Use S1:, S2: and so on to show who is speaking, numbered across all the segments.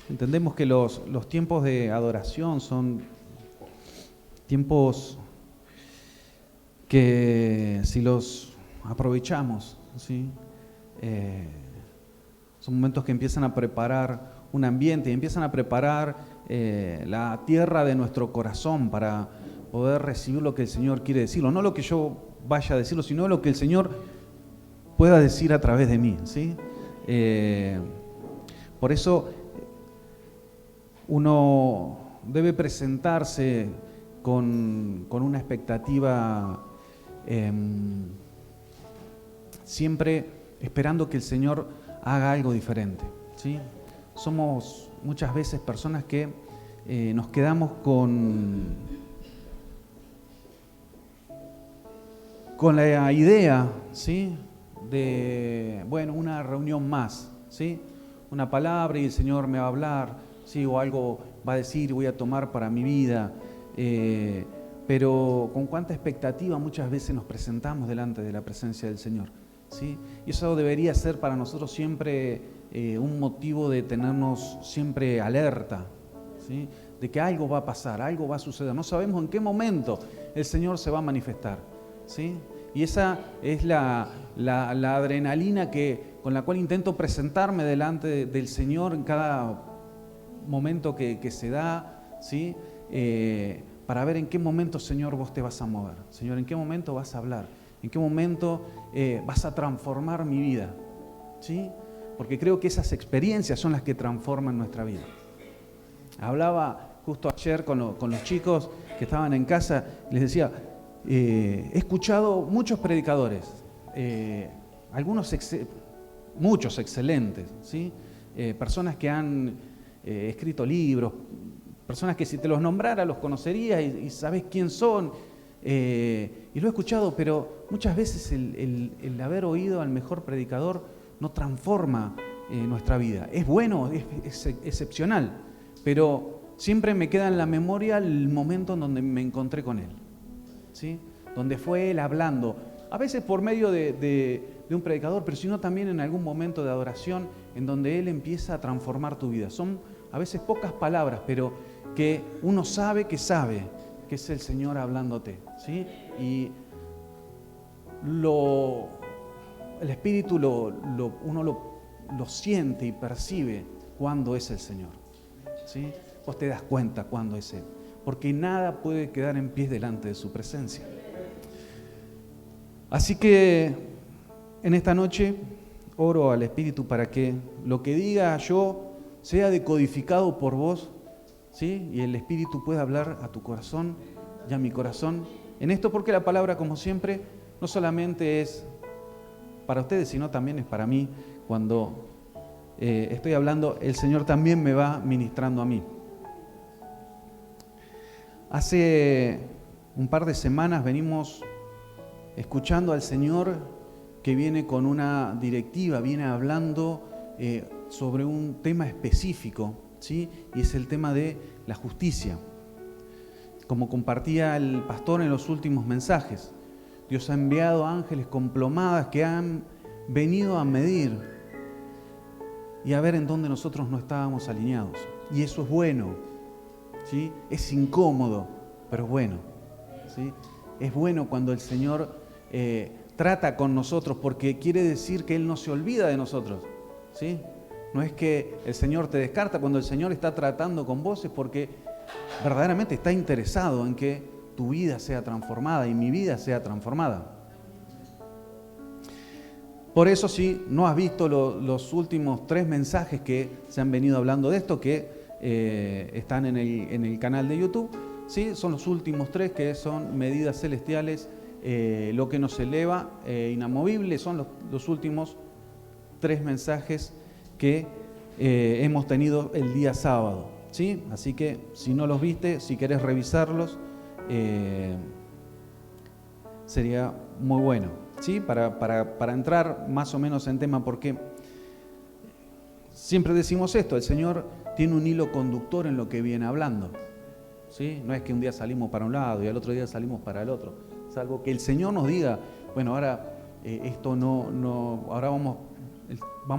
S1: Entendemos que los tiempos de adoración son tiempos que si los aprovechamos, ¿sí? Son momentos que empiezan a preparar un ambiente, empiezan a preparar la tierra de nuestro corazón para poder recibir lo que el Señor quiere decirlo. No lo que yo vaya a decirlo, sino lo que el Señor pueda decir a través de mí, ¿sí? Por eso uno debe presentarse con una expectativa, siempre esperando que el Señor haga algo diferente, ¿sí? Somos muchas veces personas que nos quedamos con la idea, ¿sí? De, bueno, una reunión más, ¿sí? Una palabra y el Señor me va a hablar, ¿sí? O algo va a decir y voy a tomar para mi vida, pero con cuánta expectativa muchas veces nos presentamos delante de la presencia del Señor, ¿sí? Y eso debería ser para nosotros siempre un motivo de tenernos siempre alerta, ¿sí? De que algo va a pasar, algo va a suceder. No sabemos en qué momento el Señor se va a manifestar, ¿sí? Y esa es la adrenalina con la cual intento presentarme delante del Señor en cada momento que se da, ¿sí? Para ver en qué momento, Señor, vos te vas a mover. Señor, en qué momento vas a hablar, en qué momento vas a transformar mi vida, ¿sí? Porque creo que esas experiencias son las que transforman nuestra vida. Hablaba justo ayer con los chicos que estaban en casa, les decía, he escuchado muchos predicadores, muchos excelentes, ¿sí? Personas que han escrito libros, personas que si te los nombrara los conocerías y sabes quién son, y lo he escuchado, pero muchas veces el haber oído al mejor predicador no transforma nuestra vida. Es bueno, es excepcional, pero siempre me queda en la memoria el momento en donde me encontré con él, ¿sí? Donde fue él hablando, a veces por medio de un predicador, pero sino también en algún momento de adoración en donde él empieza a transformar tu vida. Son a veces pocas palabras, pero que uno sabe que es el Señor hablándote, ¿sí? Y el Espíritu uno lo siente y percibe cuando es el Señor, ¿sí? Vos te das cuenta cuando es Él, porque nada puede quedar en pie delante de su presencia. Así que en esta noche oro al Espíritu para que lo que diga yo sea decodificado por vos, ¿sí? Y el Espíritu pueda hablar a tu corazón y a mi corazón en esto, porque la palabra, como siempre, no solamente es para ustedes, sino también es para mí. Cuando estoy hablando, el Señor también me va ministrando a mí. Hace un par de semanas venimos escuchando al Señor que viene con una directiva, viene hablando sobre un tema específico, ¿sí? Y es el tema de la justicia. Como compartía el pastor en los últimos mensajes, Dios ha enviado ángeles con plomadas que han venido a medir y a ver en dónde nosotros no estábamos alineados. Y eso es bueno, ¿sí? Es incómodo, pero es bueno, ¿sí? Es bueno cuando el Señor trata con nosotros, porque quiere decir que Él no se olvida de nosotros, ¿sí? No es que el Señor te descarta. Cuando el Señor está tratando con vos es porque verdaderamente está interesado en que tu vida sea transformada y mi vida sea transformada. Por eso, si no has visto los últimos 3 mensajes que se han venido hablando de esto, que están en el canal de YouTube, ¿sí? Son los últimos 3 que son medidas celestiales, lo que nos eleva, inamovible. Son los últimos 3 mensajes que hemos tenido el día sábado, ¿sí? Así que si no los viste, si querés revisarlos, sería muy bueno, ¿sí? Para entrar más o menos en tema, porque siempre decimos esto, el Señor tiene un hilo conductor en lo que viene hablando, ¿sí? No es que un día salimos para un lado y al otro día salimos para el otro, salvo que el Señor nos diga, bueno, ahora esto no, ahora vamos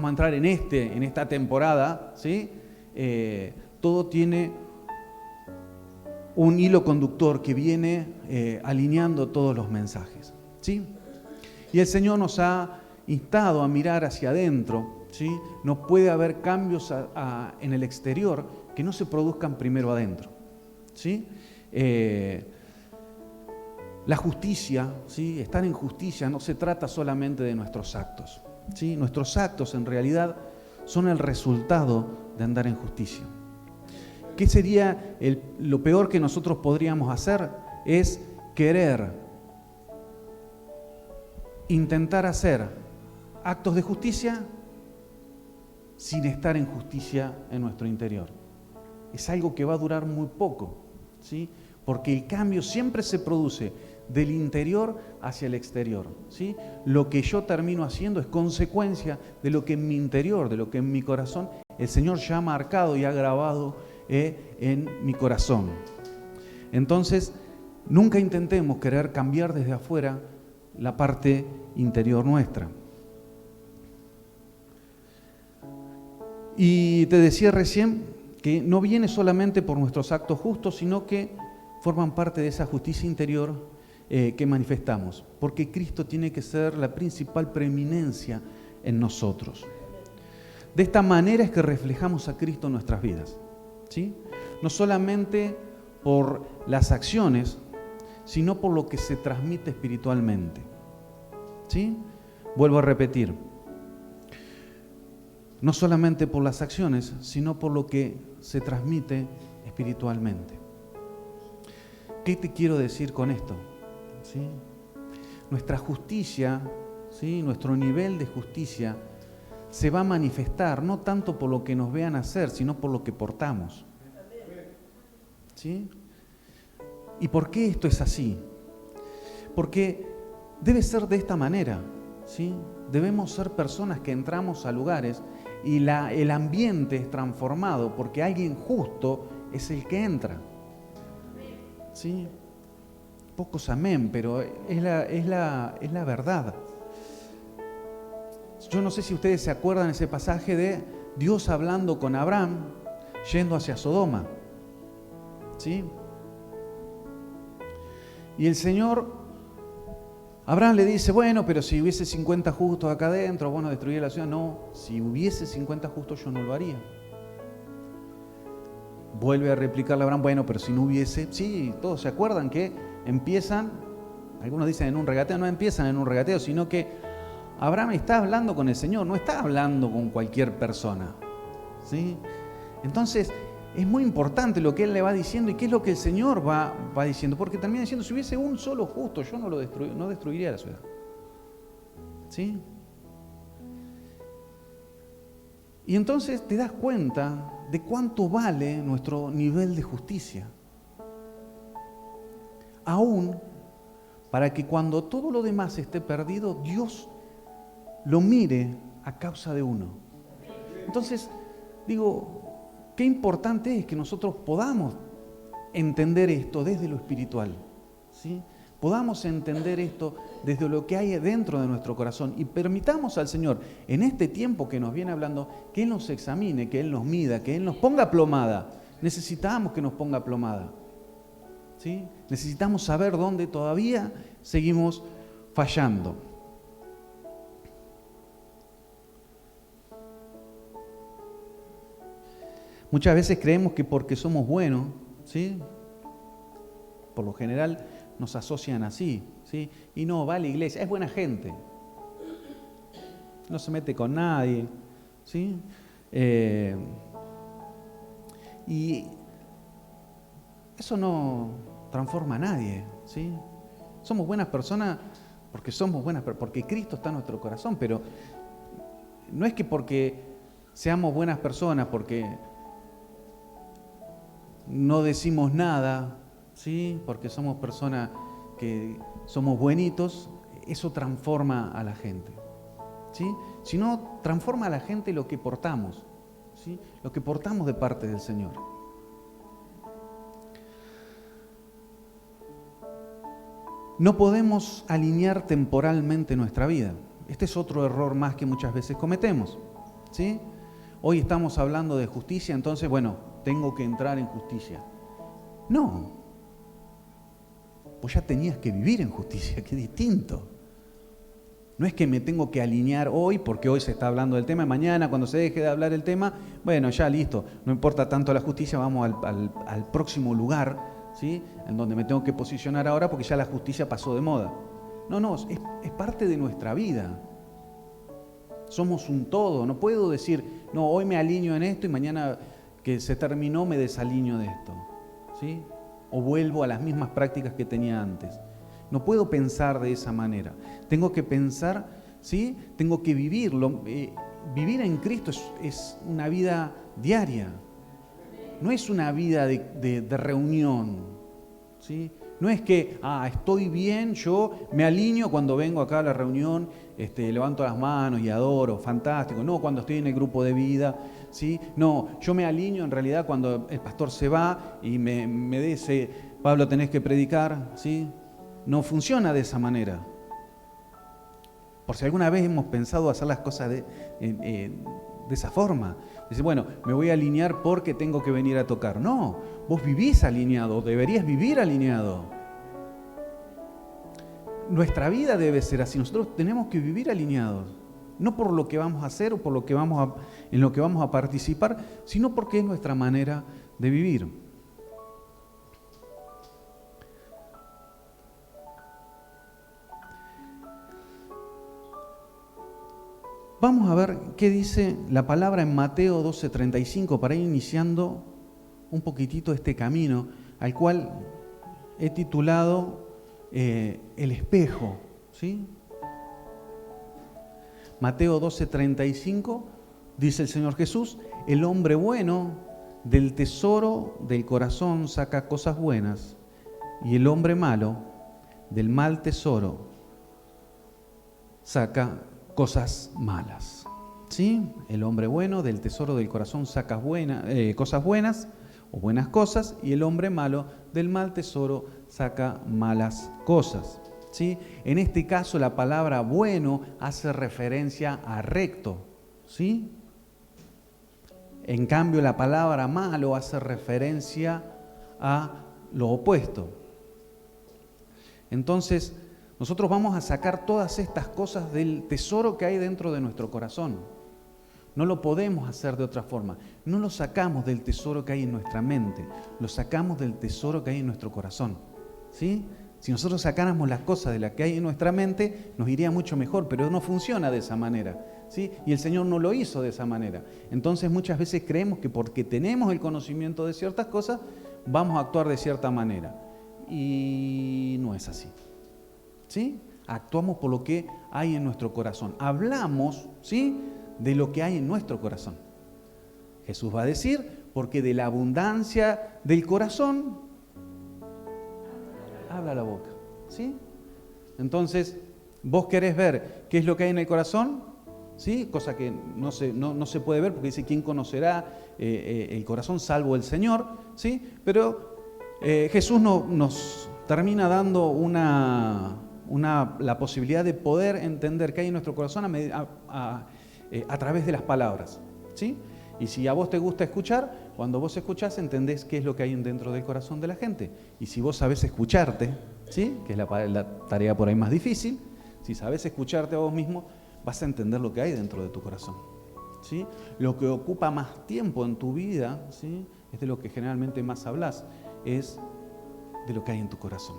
S1: a entrar en esta temporada, ¿sí? Todo tiene un hilo conductor que viene alineando todos los mensajes, ¿sí? Y el Señor nos ha instado a mirar hacia adentro, ¿sí? No puede haber cambios en el exterior que no se produzcan primero adentro, ¿sí? La justicia, ¿sí? Estar en justicia no se trata solamente de nuestros actos, ¿sí? Nuestros actos en realidad son el resultado de andar en justicia. ¿Qué sería lo peor que nosotros podríamos hacer? Es querer intentar hacer actos de justicia sin estar en justicia en nuestro interior. Es algo que va a durar muy poco, ¿sí? Porque el cambio siempre se produce del interior hacia el exterior, ¿sí? Lo que yo termino haciendo es consecuencia de lo que en mi interior, de lo que en mi corazón el Señor ya ha marcado y ha grabado en mi corazón. Entonces, nunca intentemos querer cambiar desde afuera la parte interior nuestra. Y te decía recién que no viene solamente por nuestros actos justos, sino que forman parte de esa justicia interior que manifestamos, porque Cristo tiene que ser la principal preeminencia en nosotros. De esta manera es que reflejamos a Cristo en nuestras vidas, ¿sí? No solamente por las acciones, sino por lo que se transmite espiritualmente, ¿sí? Vuelvo a repetir, no solamente por las acciones, sino por lo que se transmite espiritualmente. ¿Qué te quiero decir con esto? ¿Sí? Nuestra justicia, ¿sí? Nuestro nivel de justicia se va a manifestar no tanto por lo que nos vean hacer, sino por lo que portamos, ¿sí? ¿Y por qué esto es así? Porque debe ser de esta manera, ¿sí? Debemos ser personas que entramos a lugares y el ambiente es transformado porque alguien justo es el que entra, ¿sí? Pocos amén, pero es la verdad. Yo no sé si ustedes se acuerdan ese pasaje de Dios hablando con Abraham yendo hacia Sodoma, ¿sí? Y el Señor, Abraham le dice, bueno, pero si hubiese 50 justos acá adentro, bueno, destruir la ciudad. No, si hubiese 50 justos yo no lo haría. Vuelve a replicarle a Abraham, bueno, pero si no hubiese, sí, todos se acuerdan que empiezan, algunos dicen en un regateo, no empiezan en un regateo, sino que Abraham está hablando con el Señor, no está hablando con cualquier persona, ¿sí? Entonces, es muy importante lo que él le va diciendo y qué es lo que el Señor va diciendo, porque termina diciendo, si hubiese un solo justo, yo no destruiría la ciudad, ¿sí? Y entonces te das cuenta de cuánto vale nuestro nivel de justicia. Aún para que cuando todo lo demás esté perdido, Dios lo mire a causa de uno. Entonces, digo, qué importante es que nosotros podamos entender esto desde lo espiritual, ¿sí? Podamos entender esto desde lo que hay dentro de nuestro corazón y permitamos al Señor, en este tiempo que nos viene hablando, que Él nos examine, que Él nos mida, que Él nos ponga plomada. Necesitamos que nos ponga plomada, ¿sí? Necesitamos saber dónde todavía seguimos fallando. Muchas veces creemos que porque somos buenos, ¿sí? Por lo general nos asocian así, ¿sí? Y no, va a la iglesia, es buena gente, no se mete con nadie, ¿sí? Y eso no transforma a nadie, ¿sí? Somos buenas personas porque somos buenas, porque Cristo está en nuestro corazón, pero no es que porque seamos buenas personas, porque no decimos nada, ¿sí? Porque somos personas que somos buenitos, eso transforma a la gente, ¿sí? Sino transforma a la gente lo que portamos, ¿sí? Lo que portamos de parte del Señor. No podemos alinear temporalmente nuestra vida. Este es otro error más que muchas veces cometemos, ¿sí? hoy estamos hablando de justicia, entonces, bueno, tengo que entrar en justicia. No, vos ya tenías que vivir en justicia, que es distinto. No es que me tengo que alinear hoy, porque hoy se está hablando del tema, mañana cuando se deje de hablar el tema, bueno, ya listo, no importa tanto la justicia, vamos al próximo lugar, ¿sí? En donde me tengo que posicionar ahora porque ya la justicia pasó de moda. No, es parte de nuestra vida. Somos un todo, no puedo decir, no, hoy me alineo en esto y mañana que se terminó me desalineo de esto, ¿sí? O vuelvo a las mismas prácticas que tenía antes. No puedo pensar de esa manera. Tengo que pensar, ¿sí? Tengo que vivirlo. Vivir en Cristo es una vida diaria. No es una vida de reunión, ¿sí? No es que, estoy bien, yo me alineo cuando vengo acá a la reunión, levanto las manos y adoro, fantástico. No, cuando estoy en el grupo de vida, ¿sí? No, yo me alineo en realidad cuando el pastor se va y me dice, Pablo, tenés que predicar, ¿sí? No funciona de esa manera. Por si alguna vez hemos pensado hacer las cosas de esa forma. Dice, bueno, me voy a alinear porque tengo que venir a tocar. No, vos vivís alineado, deberías vivir alineado. Nuestra vida debe ser así. Nosotros tenemos que vivir alineados. No por lo que vamos a hacer o por lo que en lo que vamos a participar, sino porque es nuestra manera de vivir. Vamos a ver qué dice la palabra en Mateo 12:35 para ir iniciando un poquitito este camino al cual he titulado El espejo, ¿sí? Mateo 12:35 dice el Señor Jesús, el hombre bueno del tesoro del corazón saca cosas buenas y el hombre malo del mal tesoro saca cosas malas, ¿sí? El hombre bueno del tesoro del corazón saca cosas buenas o buenas cosas y el hombre malo del mal tesoro saca malas cosas, ¿sí? En este caso la palabra bueno hace referencia a recto, ¿sí? En cambio la palabra malo hace referencia a lo opuesto. Entonces, nosotros vamos a sacar todas estas cosas del tesoro que hay dentro de nuestro corazón. No lo podemos hacer de otra forma. No lo sacamos del tesoro que hay en nuestra mente, lo sacamos del tesoro que hay en nuestro corazón, ¿sí? Si nosotros sacáramos las cosas de las que hay en nuestra mente, nos iría mucho mejor, pero no funciona de esa manera, ¿sí? Y el Señor no lo hizo de esa manera. Entonces muchas veces creemos que porque tenemos el conocimiento de ciertas cosas, vamos a actuar de cierta manera. Y no es así, ¿sí? Actuamos por lo que hay en nuestro corazón. Hablamos, ¿sí?, de lo que hay en nuestro corazón. Jesús va a decir, porque de la abundancia del corazón habla la boca, ¿sí? Entonces, vos querés ver qué es lo que hay en el corazón, ¿sí? Cosa que no se puede ver porque dice, ¿quién conocerá el corazón salvo el Señor? ¿Sí? Pero Jesús nos termina dando la posibilidad de poder entender qué hay en nuestro corazón a través de las palabras, ¿sí? Y si a vos te gusta escuchar, cuando vos escuchás entendés qué es lo que hay dentro del corazón de la gente. Y si vos sabés escucharte, ¿sí?, que es la tarea por ahí más difícil, si sabés escucharte a vos mismo, vas a entender lo que hay dentro de tu corazón, ¿sí? Lo que ocupa más tiempo en tu vida, ¿sí?, es de lo que generalmente más hablas, es de lo que hay en tu corazón.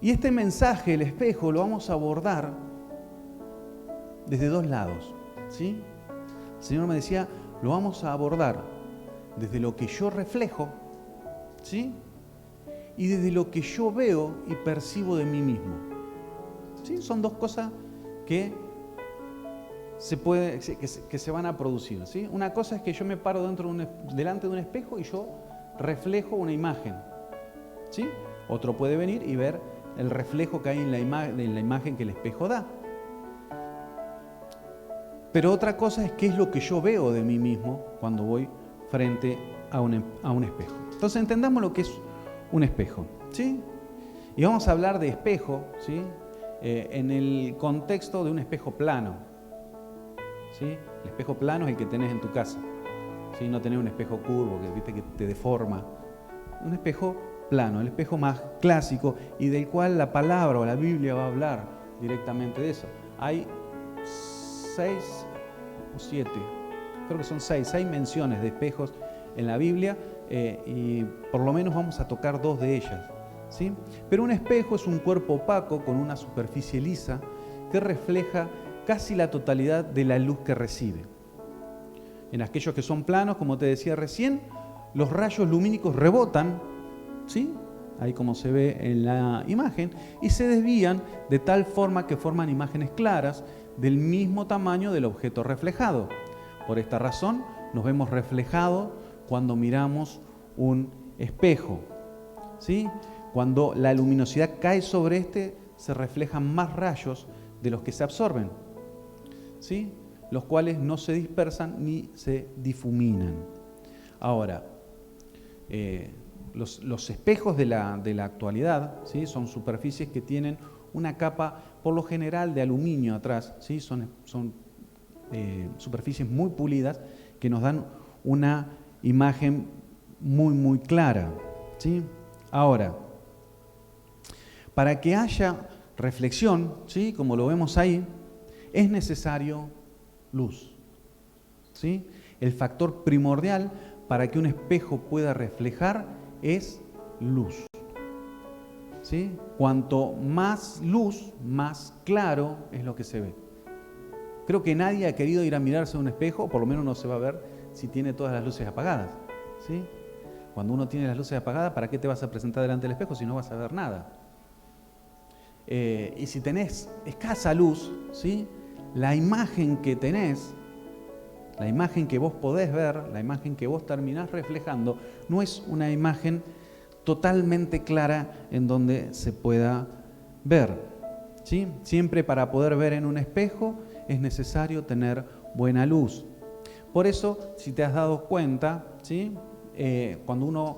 S1: Y este mensaje, el espejo, lo vamos a abordar desde dos lados, ¿sí? El Señor me decía, lo vamos a abordar desde lo que yo reflejo, ¿sí?, y desde lo que yo veo y percibo de mí mismo, ¿sí? Son dos cosas que se van a producir, ¿sí? Una cosa es que yo me paro delante de un espejo y yo reflejo una imagen, ¿sí? Otro puede venir y ver el reflejo que hay en la imagen que el espejo da. Pero otra cosa es qué es lo que yo veo de mí mismo cuando voy frente a un espejo. Entonces entendamos lo que es un espejo, ¿sí? Y vamos a hablar de espejo, ¿sí?, en el contexto de un espejo plano, ¿sí? El espejo plano es el que tenés en tu casa, ¿sí? No tenés un espejo curvo que, viste, que te deforma. Un espejo plano, el espejo más clásico y del cual la palabra o la Biblia va a hablar directamente de eso. Hay 6 o 7, creo que son 6 menciones de espejos en la Biblia y por lo menos vamos a tocar 2 de ellas, ¿sí? Pero un espejo es un cuerpo opaco con una superficie lisa que refleja casi la totalidad de la luz que recibe. En aquellos que son planos, como te decía recién, los rayos lumínicos rebotan, ¿sí? Ahí como se ve en la imagen, y se desvían de tal forma que forman imágenes claras del mismo tamaño del objeto reflejado. Por esta razón nos vemos reflejados cuando miramos un espejo, ¿sí? Cuando la luminosidad cae sobre este, se reflejan más rayos de los que se absorben, ¿sí? Los cuales no se dispersan ni se difuminan. Ahora, los espejos de la actualidad, ¿sí? Son superficies que tienen una capa, por lo general, de aluminio atrás, ¿sí? Son superficies muy pulidas que nos dan una imagen muy, muy clara, ¿sí? Ahora, para que haya reflexión, ¿sí? Como lo vemos ahí, es necesario luz, ¿sí? El factor primordial para que un espejo pueda reflejar es luz, ¿sí? Cuanto más luz, más claro es lo que se ve. Creo que nadie ha querido ir a mirarse a un espejo, por lo menos no se va a ver si tiene todas las luces apagadas, ¿sí? Cuando uno tiene las luces apagadas, ¿para qué te vas a presentar delante del espejo si no vas a ver nada? Y si tenés escasa luz, ¿sí? La imagen que tenés, la imagen que vos podés ver, la imagen que vos terminás reflejando, no es una imagen totalmente clara en donde se pueda ver, ¿sí? Siempre para poder ver en un espejo es necesario tener buena luz. Por eso, si te has dado cuenta, ¿sí? Cuando uno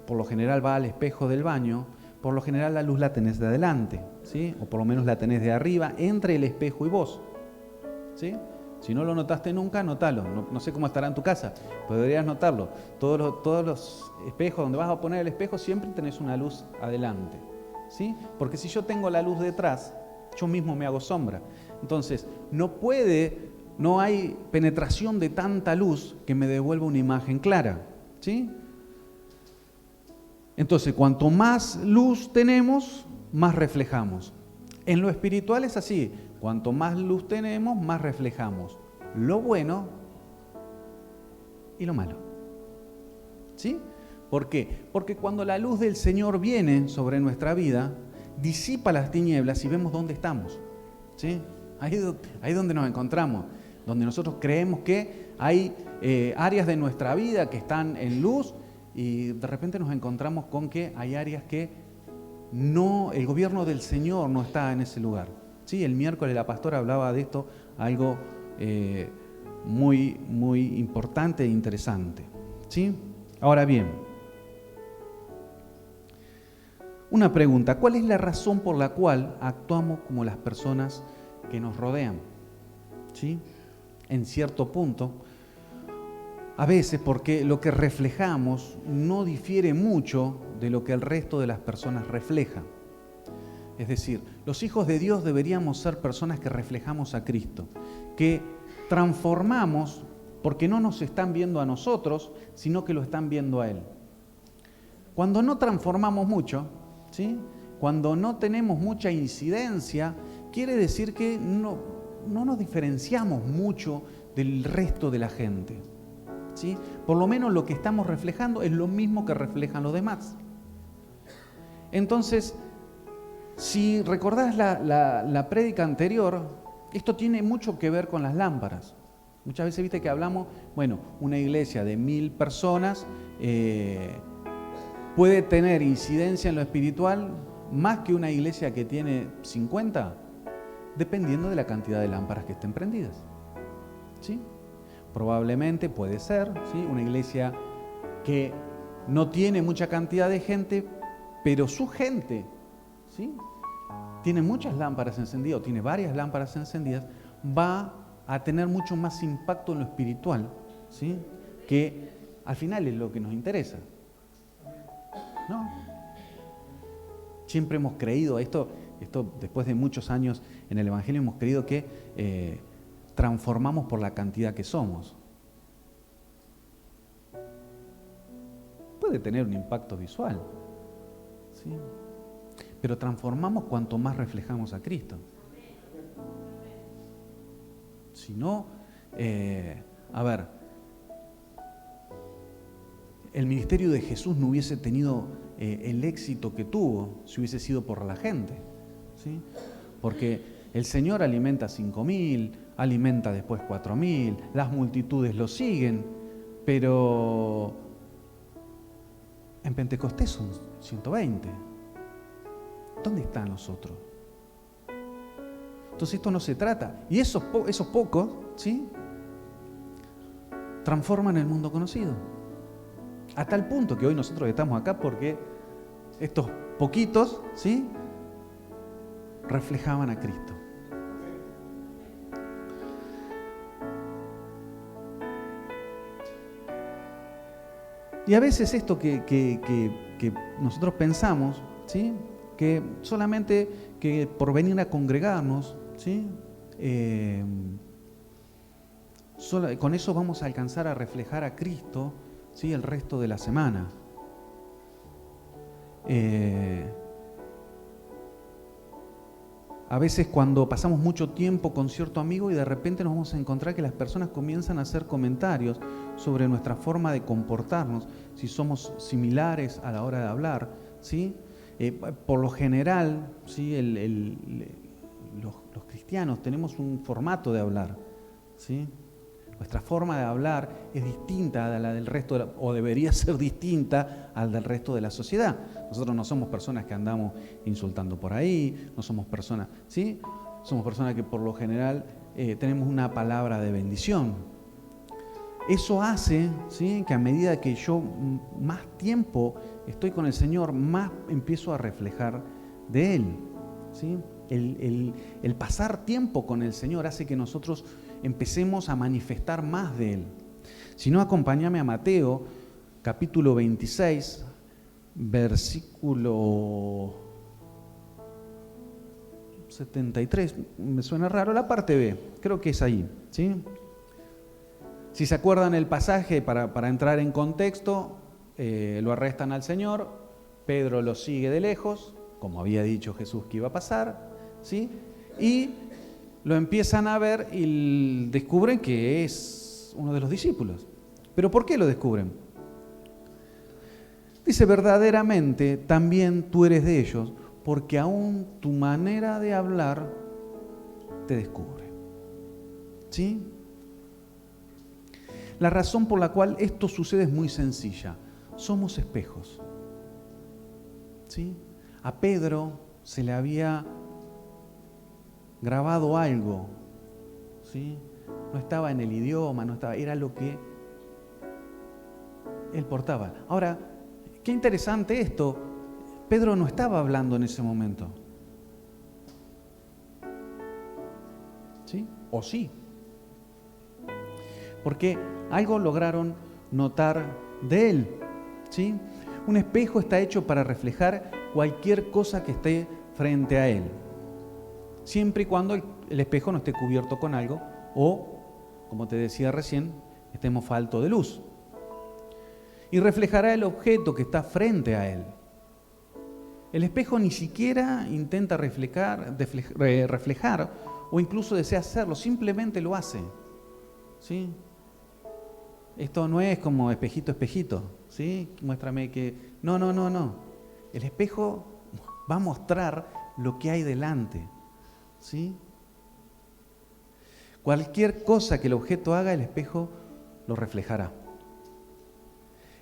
S1: por lo general va al espejo del baño, por lo general la luz la tenés de adelante, ¿sí? O por lo menos la tenés de arriba, entre el espejo y vos, ¿sí? Si no lo notaste nunca, notalo. No sé cómo estará en tu casa, pero deberías notarlo. Todos los espejos, donde vas a poner el espejo, siempre tenés una luz adelante, ¿sí? Porque si yo tengo la luz detrás, yo mismo me hago sombra. Entonces, no hay penetración de tanta luz que me devuelva una imagen clara, ¿sí? Entonces, cuanto más luz tenemos, más reflejamos. En lo espiritual es así. Cuanto más luz tenemos, más reflejamos lo bueno y lo malo, ¿sí? ¿Por qué? Porque cuando la luz del Señor viene sobre nuestra vida, disipa las tinieblas y vemos dónde estamos, ¿sí? Ahí es donde nos encontramos, donde nosotros creemos que hay áreas de nuestra vida que están en luz y de repente nos encontramos con que hay áreas que no, el gobierno del Señor no está en ese lugar. Sí, el miércoles la pastora hablaba de esto, algo muy, muy importante e interesante, ¿sí? Ahora bien, una pregunta: ¿cuál es la razón por la cual actuamos como las personas que nos rodean? ¿Sí? En cierto punto, a veces porque lo que reflejamos no difiere mucho de lo que el resto de las personas refleja. Es decir, los hijos de Dios deberíamos ser personas que reflejamos a Cristo, que transformamos porque no nos están viendo a nosotros, sino que lo están viendo a Él. Cuando no transformamos mucho, ¿sí? Cuando no tenemos mucha incidencia, quiere decir que no nos diferenciamos mucho del resto de la gente, ¿sí? Por lo menos lo que estamos reflejando es lo mismo que reflejan los demás. Entonces, si recordás la prédica anterior, esto tiene mucho que ver con las lámparas. Muchas veces viste que hablamos, bueno, una iglesia de 1000 personas puede tener incidencia en lo espiritual más que una iglesia que tiene 50, dependiendo de la cantidad de lámparas que estén prendidas, ¿sí? Probablemente puede ser, ¿sí? Una iglesia que no tiene mucha cantidad de gente, pero su gente, ¿sí? Tiene muchas lámparas encendidas o tiene varias lámparas encendidas, va a tener mucho más impacto en lo espiritual, ¿sí? Que al final es lo que nos interesa, ¿no? Siempre hemos creído, esto después de muchos años en el Evangelio, hemos creído que transformamos por la cantidad que somos. Puede tener un impacto visual, ¿sí? Pero transformamos cuanto más reflejamos a Cristo. Si no, a ver, el ministerio de Jesús no hubiese tenido el éxito que tuvo si hubiese sido por la gente, ¿sí? Porque el Señor alimenta 5.000, alimenta después 4.000, las multitudes lo siguen, pero en Pentecostés son 120. ¿Dónde están los otros? Entonces esto no se trata. Y esos pocos, ¿sí?, transforman el mundo conocido. A tal punto que hoy nosotros estamos acá porque estos poquitos, ¿sí?, reflejaban a Cristo. Y a veces esto que nosotros pensamos, ¿sí?, que solamente que por venir a congregarnos, ¿sí?, con eso vamos a alcanzar a reflejar a Cristo, ¿sí?, el resto de la semana. A veces cuando pasamos mucho tiempo con cierto amigo y de repente nos vamos a encontrar que las personas comienzan a hacer comentarios sobre nuestra forma de comportarnos, si somos similares a la hora de hablar, ¿sí? Por lo general, ¿sí?, los cristianos tenemos un formato de hablar, ¿sí? Nuestra forma de hablar es distinta a la del resto, o debería ser distinta al del resto de la sociedad. Nosotros no somos personas que andamos insultando por ahí, no somos personas, ¿sí? Somos personas que por lo general tenemos una palabra de bendición. Eso hace, ¿sí?, que a medida que yo más tiempo estoy con el Señor, más empiezo a reflejar de Él, ¿sí? El pasar tiempo con el Señor hace que nosotros empecemos a manifestar más de Él. Si no, acompáñame a Mateo, capítulo 26, versículo 73. Me suena raro la parte B, creo que es ahí, ¿sí? Si se acuerdan el pasaje, para entrar en contexto, lo arrestan al Señor, Pedro lo sigue de lejos, como había dicho Jesús que iba a pasar, ¿sí? Y lo empiezan a ver y descubren que es uno de los discípulos. ¿Pero por qué lo descubren? Dice, verdaderamente también tú eres de ellos, porque aún tu manera de hablar te descubre. ¿Sí? La razón por la cual esto sucede es muy sencilla. Somos espejos. ¿Sí? A Pedro se le había grabado algo, ¿sí? No estaba en el idioma, era lo que él portaba. Ahora, qué interesante esto. Pedro no estaba hablando en ese momento. ¿Sí? ¿O sí? Porque algo lograron notar de él, ¿sí? Un espejo está hecho para reflejar cualquier cosa que esté frente a él, siempre y cuando el espejo no esté cubierto con algo o, como te decía recién, estemos falto de luz. Y reflejará el objeto que está frente a él. El espejo ni siquiera intenta reflejar o incluso desea hacerlo, simplemente lo hace, ¿sí? Esto no es como espejito, espejito, ¿sí? Muéstrame que... No. El espejo va a mostrar lo que hay delante, ¿sí? Cualquier cosa que el objeto haga, el espejo lo reflejará.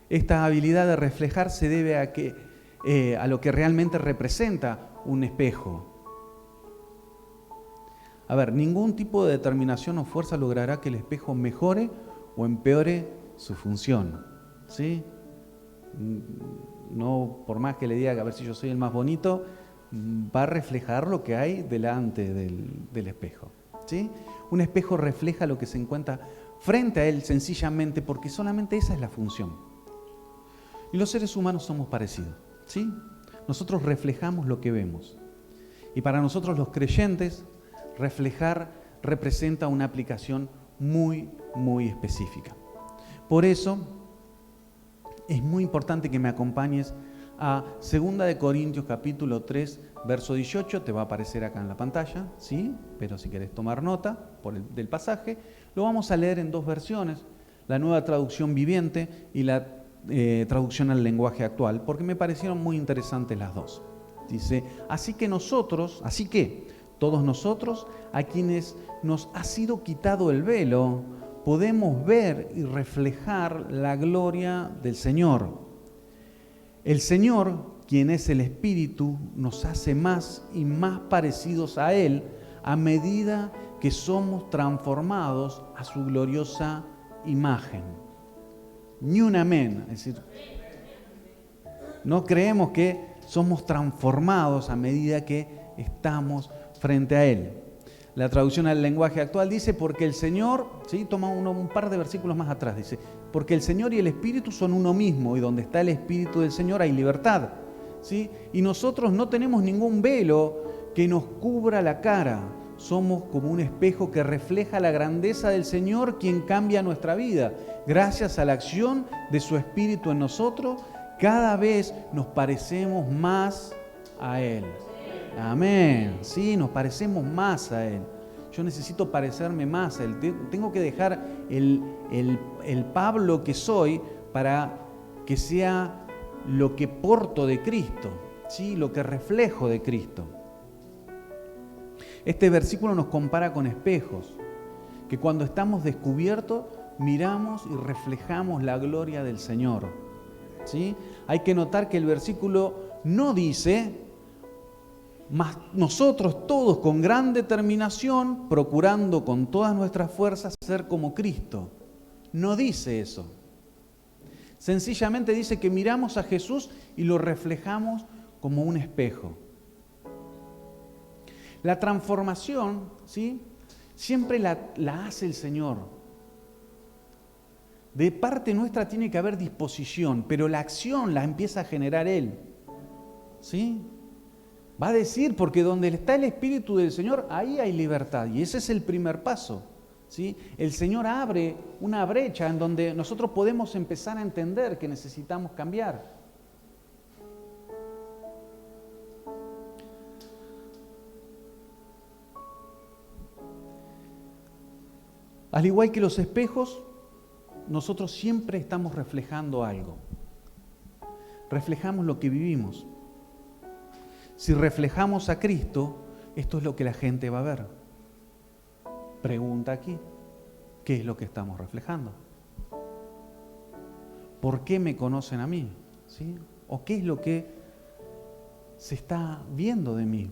S1: Esta habilidad de reflejar se debe a lo que realmente representa un espejo. A ver, ningún tipo de determinación o fuerza logrará que el espejo mejore o empeore su función, ¿sí? No, por más que le diga que a ver si yo soy el más bonito, va a reflejar lo que hay delante del espejo, ¿Sí? Un espejo refleja lo que se encuentra frente a él sencillamente porque solamente esa es la función. Y los seres humanos somos parecidos, ¿sí? Nosotros reflejamos lo que vemos. Y para nosotros los creyentes, reflejar representa una aplicación muy, muy específica. Por eso, es muy importante que me acompañes a 2 de Corintios capítulo 3, verso 18, te va a aparecer acá en la pantalla, ¿sí? Pero si querés tomar nota del pasaje, lo vamos a leer en dos versiones, la Nueva Traducción Viviente y la traducción al lenguaje actual, porque me parecieron muy interesantes las dos. Dice, así que todos nosotros, a quienes nos ha sido quitado el velo, podemos ver y reflejar la gloria del Señor. El Señor, quien es el Espíritu, nos hace más y más parecidos a Él a medida que somos transformados a su gloriosa imagen. Ni un amén. Es decir, no creemos que somos transformados a medida que estamos frente a Él. La traducción al lenguaje actual dice, porque el Señor, ¿sí? Toma un par de versículos más atrás, dice, porque el Señor y el Espíritu son uno mismo, y donde está el Espíritu del Señor hay libertad, ¿sí? Y nosotros no tenemos ningún velo que nos cubra la cara, somos como un espejo que refleja la grandeza del Señor, quien cambia nuestra vida. Gracias a la acción de su Espíritu en nosotros, cada vez nos parecemos más a Él. Amén. Sí, nos parecemos más a Él. Yo necesito parecerme más a Él. Tengo que dejar el Pablo que soy para que sea lo que porto de Cristo, ¿sí? Lo que reflejo de Cristo. Este versículo nos compara con espejos, que cuando estamos descubiertos miramos y reflejamos la gloria del Señor, ¿sí? Hay que notar que el versículo no dice, mas nosotros todos con gran determinación, procurando con todas nuestras fuerzas ser como Cristo. No dice eso. Sencillamente dice que miramos a Jesús y lo reflejamos como un espejo. La transformación, ¿sí? Siempre la hace el Señor. De parte nuestra tiene que haber disposición, pero la acción la empieza a generar Él, ¿sí? Va a decir, porque donde está el Espíritu del Señor, ahí hay libertad. Y ese es el primer paso, ¿sí? El Señor abre una brecha en donde nosotros podemos empezar a entender que necesitamos cambiar. Al igual que los espejos, nosotros siempre estamos reflejando algo. Reflejamos lo que vivimos. Si reflejamos a Cristo, esto es lo que la gente va a ver. Pregunta aquí, ¿qué es lo que estamos reflejando? ¿Por qué me conocen a mí? ¿Sí? ¿O qué es lo que se está viendo de mí?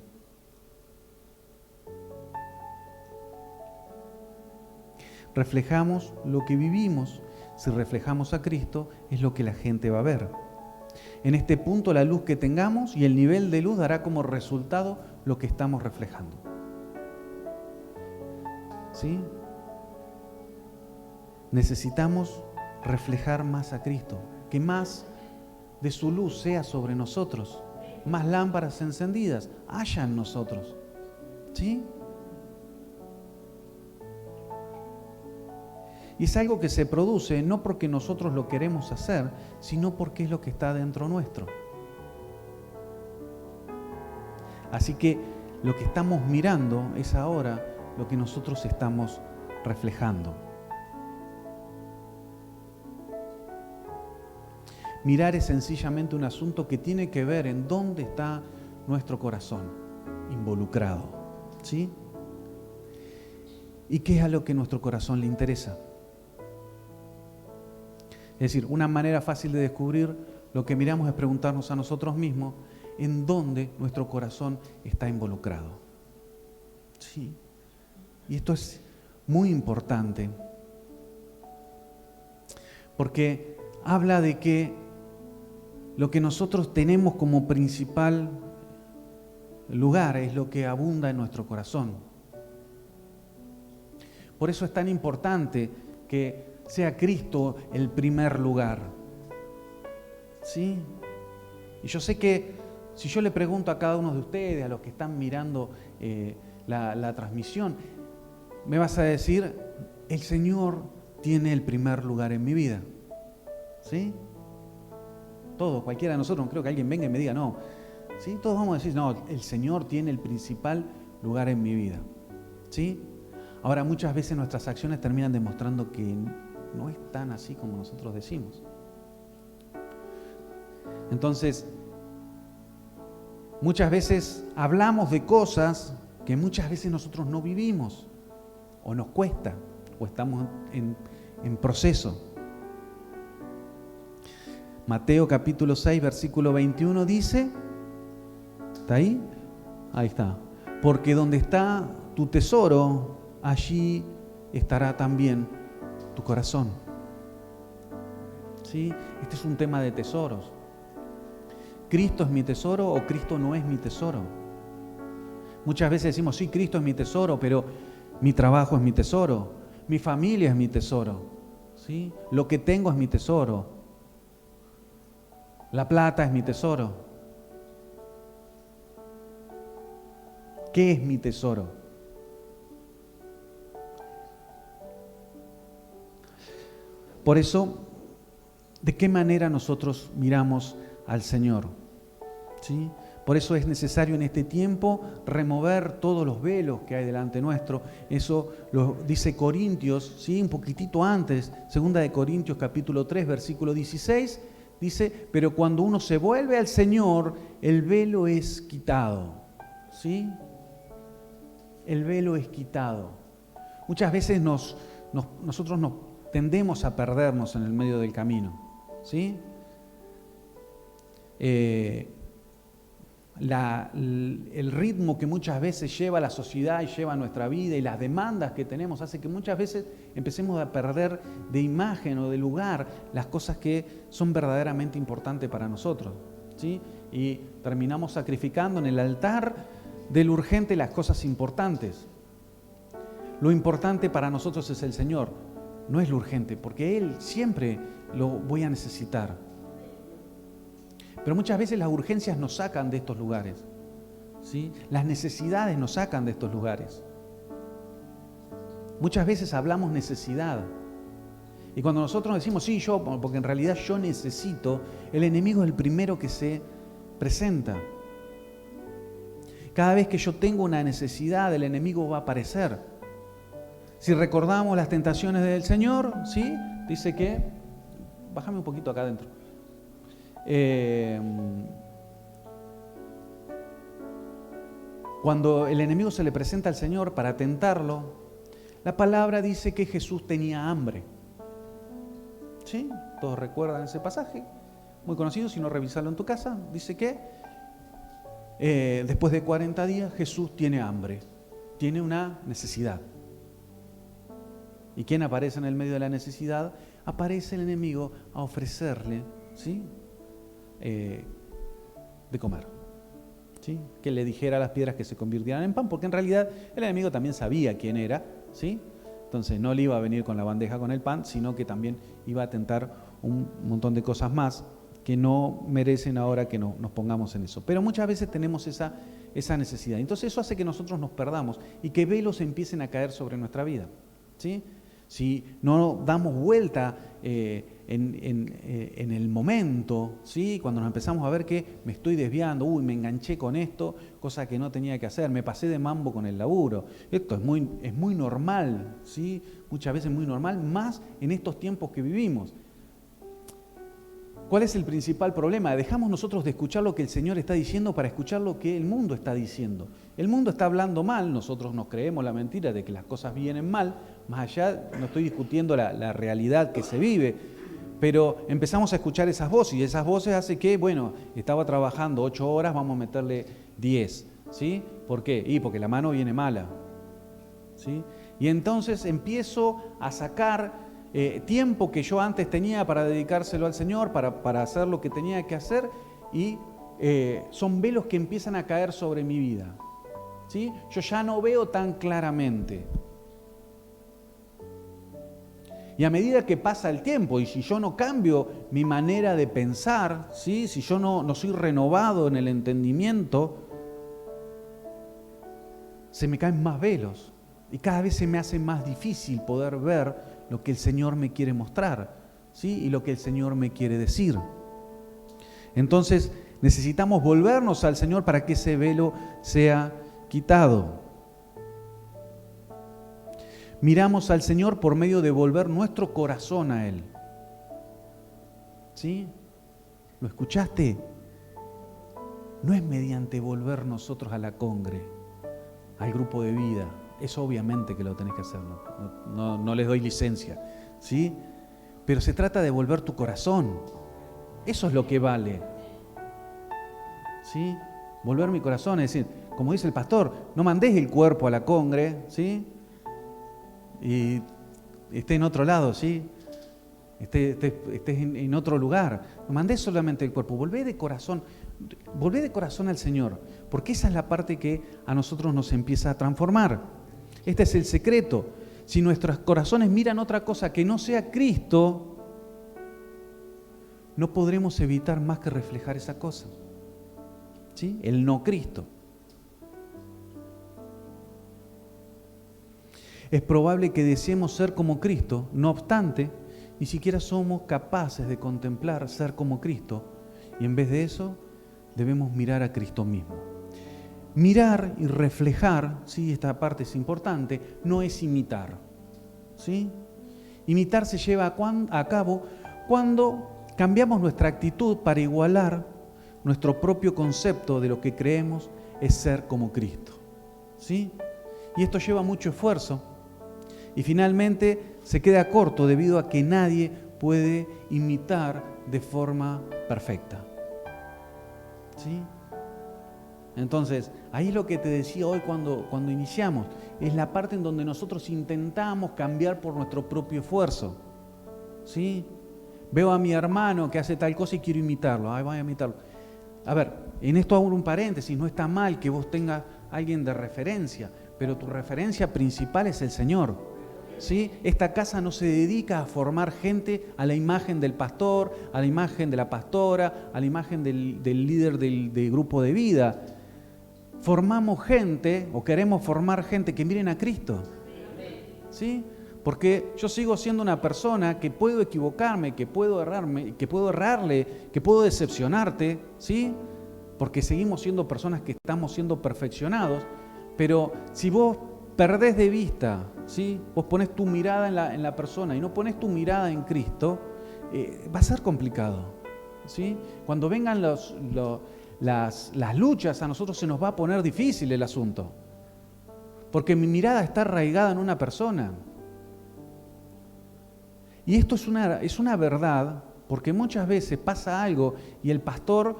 S1: Reflejamos lo que vivimos. Si reflejamos a Cristo, es lo que la gente va a ver. En este punto, la luz que tengamos y el nivel de luz dará como resultado lo que estamos reflejando. ¿Sí? Necesitamos reflejar más a Cristo, que más de su luz sea sobre nosotros, más lámparas encendidas haya en nosotros. ¿Sí? Y es algo que se produce no porque nosotros lo queremos hacer, sino porque es lo que está dentro nuestro. Así que lo que estamos mirando es ahora lo que nosotros estamos reflejando. Mirar es sencillamente un asunto que tiene que ver en dónde está nuestro corazón involucrado, ¿sí? ¿Y qué es a lo que nuestro corazón le interesa? Es decir, una manera fácil de descubrir lo que miramos es preguntarnos a nosotros mismos en dónde nuestro corazón está involucrado. Sí. Y esto es muy importante porque habla de que lo que nosotros tenemos como principal lugar es lo que abunda en nuestro corazón. Por eso es tan importante que sea Cristo el primer lugar. ¿Sí? Y yo sé que si yo le pregunto a cada uno de ustedes, a los que están mirando la transmisión, me vas a decir, el Señor tiene el primer lugar en mi vida. ¿Sí? Todos, cualquiera de nosotros, no creo que alguien venga y me diga no. ¿Sí? Todos vamos a decir, no, el Señor tiene el principal lugar en mi vida. ¿Sí? Ahora, muchas veces nuestras acciones terminan demostrando que no es tan así como nosotros decimos. Entonces, muchas veces hablamos de cosas que muchas veces nosotros no vivimos, o nos cuesta, o estamos en proceso. Mateo capítulo 6, versículo 21 dice, ¿está ahí? Ahí está. Porque donde está tu tesoro, allí estará también tu corazón. ¿Sí? Este es un tema de tesoros. ¿Cristo es mi tesoro o Cristo no es mi tesoro? Muchas veces decimos, sí, Cristo es mi tesoro, pero mi trabajo es mi tesoro, mi familia es mi tesoro, ¿sí? Lo que tengo es mi tesoro. La plata es mi tesoro. ¿Qué es mi tesoro? Por eso, ¿de qué manera nosotros miramos al Señor? ¿Sí? Por eso es necesario en este tiempo remover todos los velos que hay delante nuestro. Eso lo dice Corintios, ¿sí? Un poquitito antes, 2 de Corintios capítulo 3, versículo 16, dice, pero cuando uno se vuelve al Señor, el velo es quitado. ¿Sí? El velo es quitado. Muchas veces nosotros nos tendemos a perdernos en el medio del camino. ¿Sí? El ritmo que muchas veces lleva la sociedad y lleva nuestra vida y las demandas que tenemos hace que muchas veces empecemos a perder de imagen o de lugar las cosas que son verdaderamente importantes para nosotros, ¿sí? Y terminamos sacrificando en el altar del urgente las cosas importantes. Lo importante para nosotros es el Señor, no es lo urgente, porque Él siempre lo voy a necesitar. Pero muchas veces las urgencias nos sacan de estos lugares, ¿sí? Las necesidades nos sacan de estos lugares. Muchas veces hablamos necesidad. Y cuando nosotros decimos, sí, yo, porque en realidad yo necesito, el enemigo es el primero que se presenta. Cada vez que yo tengo una necesidad, el enemigo va a aparecer. Si recordamos las tentaciones del Señor, ¿sí? Dice que, bájame un poquito acá adentro. Cuando el enemigo se le presenta al Señor para tentarlo, la palabra dice que Jesús tenía hambre. ¿Sí? Todos recuerdan ese pasaje, muy conocido, si no revisarlo en tu casa. Dice que después de 40 días Jesús tiene hambre, tiene una necesidad. ¿Y quién aparece en el medio de la necesidad? Aparece el enemigo a ofrecerle, ¿sí?, de comer, ¿sí? Que le dijera a las piedras que se convirtieran en pan, porque en realidad el enemigo también sabía quién era, ¿sí? Entonces no le iba a venir con la bandeja con el pan, sino que también iba a tentar un montón de cosas más que no merecen ahora que nos pongamos en eso. Pero muchas veces tenemos esa necesidad. Entonces eso hace que nosotros nos perdamos y que velos empiecen a caer sobre nuestra vida, ¿sí? Si no damos vuelta en el momento, ¿sí?, cuando nos empezamos a ver que me estoy desviando, me enganché con esto, cosa que no tenía que hacer, me pasé de mambo con el laburo. Esto es muy normal, ¿sí?, muchas veces muy normal, más en estos tiempos que vivimos. ¿Cuál es el principal problema? Dejamos nosotros de escuchar lo que el Señor está diciendo para escuchar lo que el mundo está diciendo. El mundo está hablando mal, nosotros nos creemos la mentira de que las cosas vienen mal, más allá no estoy discutiendo la realidad que se vive, pero empezamos a escuchar esas voces y esas voces hacen que, estaba trabajando 8 horas, vamos a meterle 10, ¿sí? ¿Por qué? Porque la mano viene mala, ¿sí? Y entonces empiezo a sacar tiempo que yo antes tenía para dedicárselo al Señor, para hacer lo que tenía que hacer, y son velos que empiezan a caer sobre mi vida, ¿sí? Yo ya no veo tan claramente. Y a medida que pasa el tiempo, y si yo no cambio mi manera de pensar, ¿sí? Si yo no soy renovado en el entendimiento, se me caen más velos. Y cada vez se me hace más difícil poder ver lo que el Señor me quiere mostrar, ¿sí? Y lo que el Señor me quiere decir. Entonces necesitamos volvernos al Señor para que ese velo sea quitado. Miramos al Señor por medio de volver nuestro corazón a Él. ¿Sí? ¿Lo escuchaste? No es mediante volver nosotros a la congre, al grupo de vida. Eso obviamente que lo tenés que hacer, no les doy licencia, ¿sí? Pero se trata de volver tu corazón. Eso es lo que vale, ¿sí? Volver mi corazón, es decir, como dice el pastor, no mandés el cuerpo a la congre, ¿sí? Y esté en otro lado, ¿sí? Estés en otro lugar. No mandés solamente el cuerpo, volvé de corazón al Señor, porque esa es la parte que a nosotros nos empieza a transformar. Este es el secreto. Si nuestros corazones miran otra cosa que no sea Cristo, no podremos evitar más que reflejar esa cosa, ¿sí? El no Cristo. Es probable que deseemos ser como Cristo, no obstante, ni siquiera somos capaces de contemplar ser como Cristo, y en vez de eso, debemos mirar a Cristo mismo. Mirar y reflejar, ¿sí? Esta parte es importante, no es imitar, ¿sí? Imitar se lleva a cabo cuando cambiamos nuestra actitud para igualar nuestro propio concepto de lo que creemos es ser como Cristo, ¿sí? Y esto lleva mucho esfuerzo y finalmente se queda corto debido a que nadie puede imitar de forma perfecta, ¿sí? Entonces, ahí lo que te decía hoy cuando iniciamos, es la parte en donde nosotros intentamos cambiar por nuestro propio esfuerzo, ¿sí? Veo a mi hermano que hace tal cosa y quiero imitarlo, voy a imitarlo. A ver, en esto hago un paréntesis, no está mal que vos tengas a alguien de referencia, pero tu referencia principal es el Señor, ¿sí? Esta casa no se dedica a formar gente a la imagen del pastor, a la imagen de la pastora, a la imagen del líder del grupo de vida. Formamos gente, o queremos formar gente que miren a Cristo, ¿sí? Porque yo sigo siendo una persona que puedo equivocarme, que puedo errarle, que puedo decepcionarte, ¿sí? Porque seguimos siendo personas que estamos siendo perfeccionados, pero si vos perdés de vista, ¿sí? Vos ponés tu mirada en la persona y no ponés tu mirada en Cristo, va a ser complicado, ¿sí? Cuando vengan las luchas, a nosotros se nos va a poner difícil el asunto, porque mi mirada está arraigada en una persona. Y esto es una verdad, porque muchas veces pasa algo y el pastor,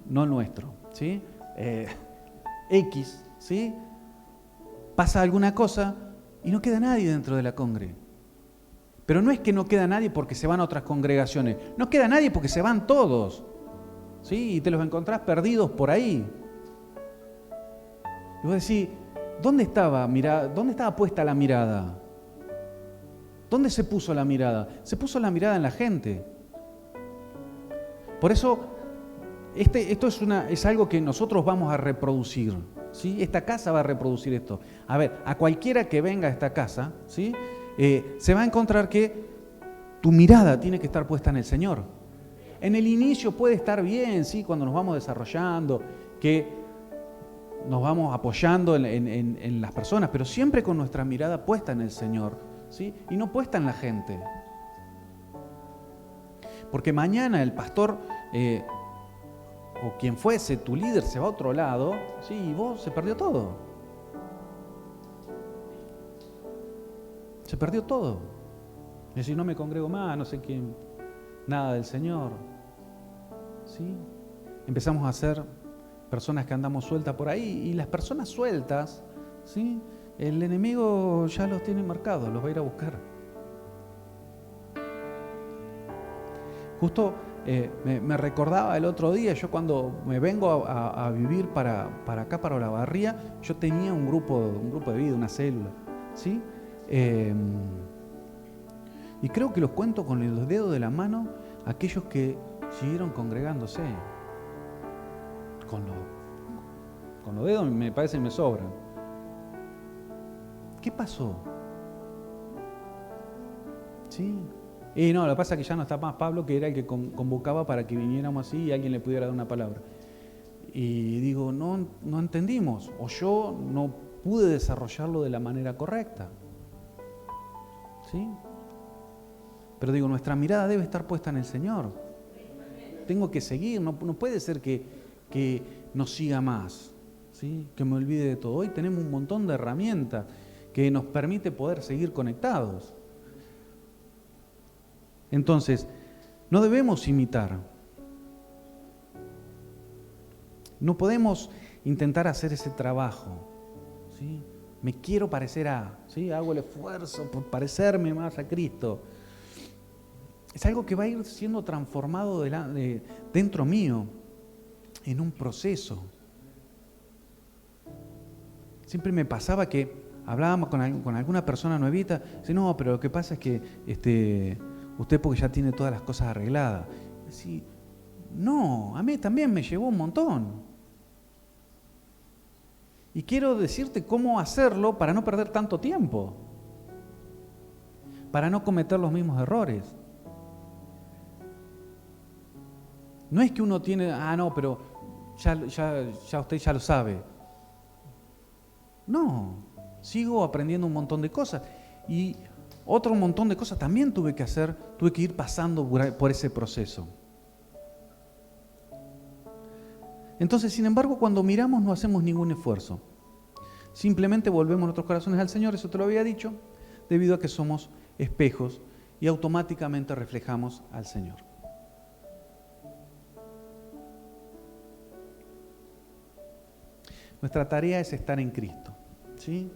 S1: no nuestro, ¿sí? X, ¿sí? Pasa alguna cosa y no queda nadie dentro de la congre. Pero no es que no queda nadie porque se van a otras congregaciones, no queda nadie porque se van todos, ¿sí? Y te los encontrás perdidos por ahí. Y vos decís, ¿dónde estaba puesta la mirada? ¿Dónde se puso la mirada? Se puso la mirada en la gente. Por eso, esto es algo que nosotros vamos a reproducir, ¿sí? Esta casa va a reproducir esto. A ver, a cualquiera que venga a esta casa, ¿sí? Se va a encontrar que tu mirada tiene que estar puesta en el Señor. En el inicio puede estar bien, ¿sí? Cuando nos vamos desarrollando, que nos vamos apoyando en las personas, pero siempre con nuestra mirada puesta en el Señor, ¿sí? Y no puesta en la gente. Porque mañana el pastor o quien fuese tu líder se va a otro lado, ¿sí? Y vos se perdió todo. Se perdió todo. Es decir, no me congrego más, no sé quién, nada del Señor, ¿sí? Empezamos a ser personas que andamos sueltas por ahí, y las personas sueltas, ¿sí? El enemigo ya los tiene marcados, los va a ir a buscar. Justo me recordaba el otro día, yo cuando me vengo a vivir para acá, para Olavarría, yo tenía un grupo de vida, una célula, ¿sí? Y creo que los cuento con los dedos de la mano aquellos que siguieron congregándose. Con los dedos me parece que me sobran. ¿Qué pasó? ¿Sí? Y no, lo que pasa es que ya no está más Pablo, que era el que convocaba para que viniéramos así y alguien le pudiera dar una palabra. Y digo, no entendimos, o yo no pude desarrollarlo de la manera correcta. ¿Sí? Pero digo, nuestra mirada debe estar puesta en el Señor. Tengo que seguir, no puede ser que no siga más, ¿sí? Que me olvide de todo. Hoy tenemos un montón de herramientas que nos permite poder seguir conectados. Entonces, no debemos imitar. No podemos intentar hacer ese trabajo, ¿sí? Me quiero parecer a, ¿sí? Hago el esfuerzo por parecerme más a Cristo. Es algo que va a ir siendo transformado dentro mío, en un proceso. Siempre me pasaba que hablábamos con alguna persona nuevita, dice, no, pero lo que pasa es que usted porque ya tiene todas las cosas arregladas. Sí, no, a mí también me llevó un montón. Y quiero decirte cómo hacerlo para no perder tanto tiempo, para no cometer los mismos errores. No es que uno tiene, no, pero ya usted ya lo sabe. No, sigo aprendiendo un montón de cosas. Y otro montón de cosas también tuve que hacer, tuve que ir pasando por ese proceso. Entonces, sin embargo, cuando miramos no hacemos ningún esfuerzo. Simplemente volvemos nuestros corazones al Señor, eso te lo había dicho, debido a que somos espejos y automáticamente reflejamos al Señor. Nuestra tarea es estar en Cristo, ¿sí?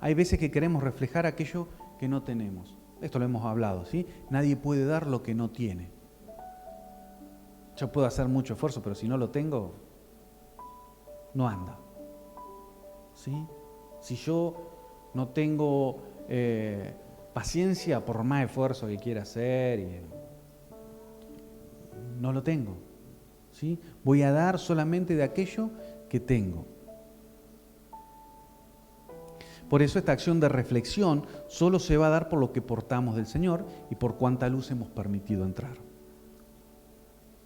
S1: Hay veces que queremos reflejar aquello que no tenemos. Esto lo hemos hablado, ¿sí? Nadie puede dar lo que no tiene. Yo puedo hacer mucho esfuerzo, pero si no lo tengo, no anda. ¿Sí? Si yo no tengo paciencia, por más esfuerzo que quiera hacer, no lo tengo. ¿Sí? Voy a dar solamente de aquello que tengo. Por eso esta acción de reflexión solo se va a dar por lo que portamos del Señor y por cuánta luz hemos permitido entrar.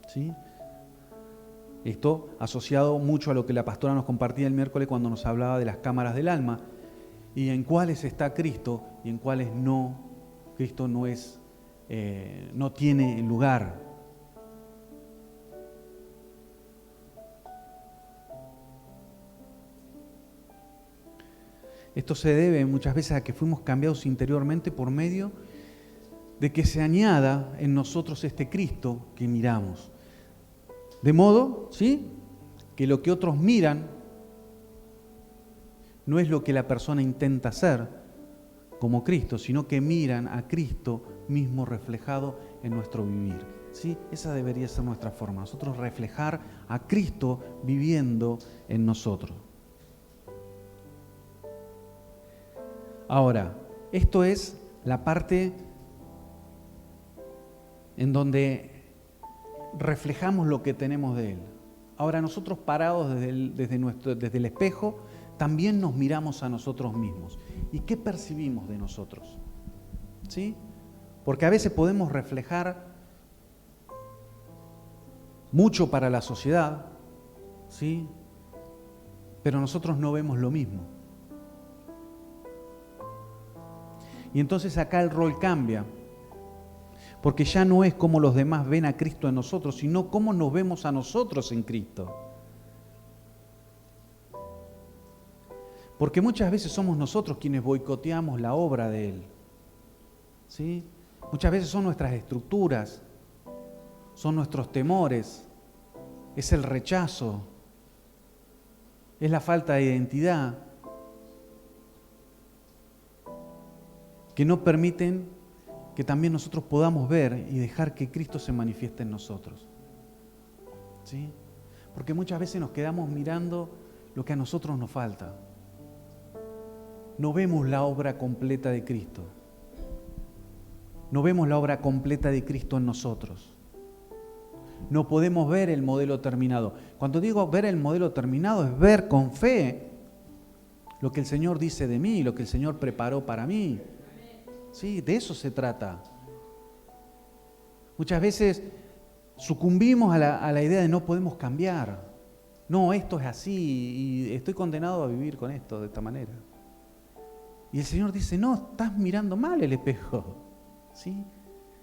S1: ¿Sí? Esto asociado mucho a lo que la pastora nos compartía el miércoles cuando nos hablaba de las cámaras del alma y en cuáles está Cristo y en cuáles no. Cristo no tiene lugar. Esto se debe muchas veces a que fuimos cambiados interiormente por medio de que se añada en nosotros este Cristo que miramos. De modo, ¿sí?, que lo que otros miran no es lo que la persona intenta hacer como Cristo, sino que miran a Cristo mismo reflejado en nuestro vivir. ¿Sí? Esa debería ser nuestra forma, nosotros reflejar a Cristo viviendo en nosotros. Ahora, esto es la parte en donde reflejamos lo que tenemos de Él. Ahora nosotros parados desde el espejo, también nos miramos a nosotros mismos. ¿Y qué percibimos de nosotros? ¿Sí? Porque a veces podemos reflejar mucho para la sociedad, ¿sí?, pero nosotros no vemos lo mismo. Y entonces acá el rol cambia, porque ya no es como los demás ven a Cristo en nosotros, sino cómo nos vemos a nosotros en Cristo. Porque muchas veces somos nosotros quienes boicoteamos la obra de Él. ¿Sí? Muchas veces son nuestras estructuras, son nuestros temores, es el rechazo, es la falta de identidad, que no permiten que también nosotros podamos ver y dejar que Cristo se manifieste en nosotros. ¿Sí? Porque muchas veces nos quedamos mirando lo que a nosotros nos falta. No vemos la obra completa de Cristo. no vemos la obra completa de Cristo en nosotros. No podemos ver el modelo terminado. Cuando digo ver el modelo terminado, es ver con fe lo que el Señor dice de mí, lo que el Señor preparó para mí. Sí, de eso se trata. Muchas veces sucumbimos a la idea de no podemos cambiar. No, esto es así y estoy condenado a vivir con esto de esta manera. Y el Señor dice, no, estás mirando mal el espejo. ¿Sí?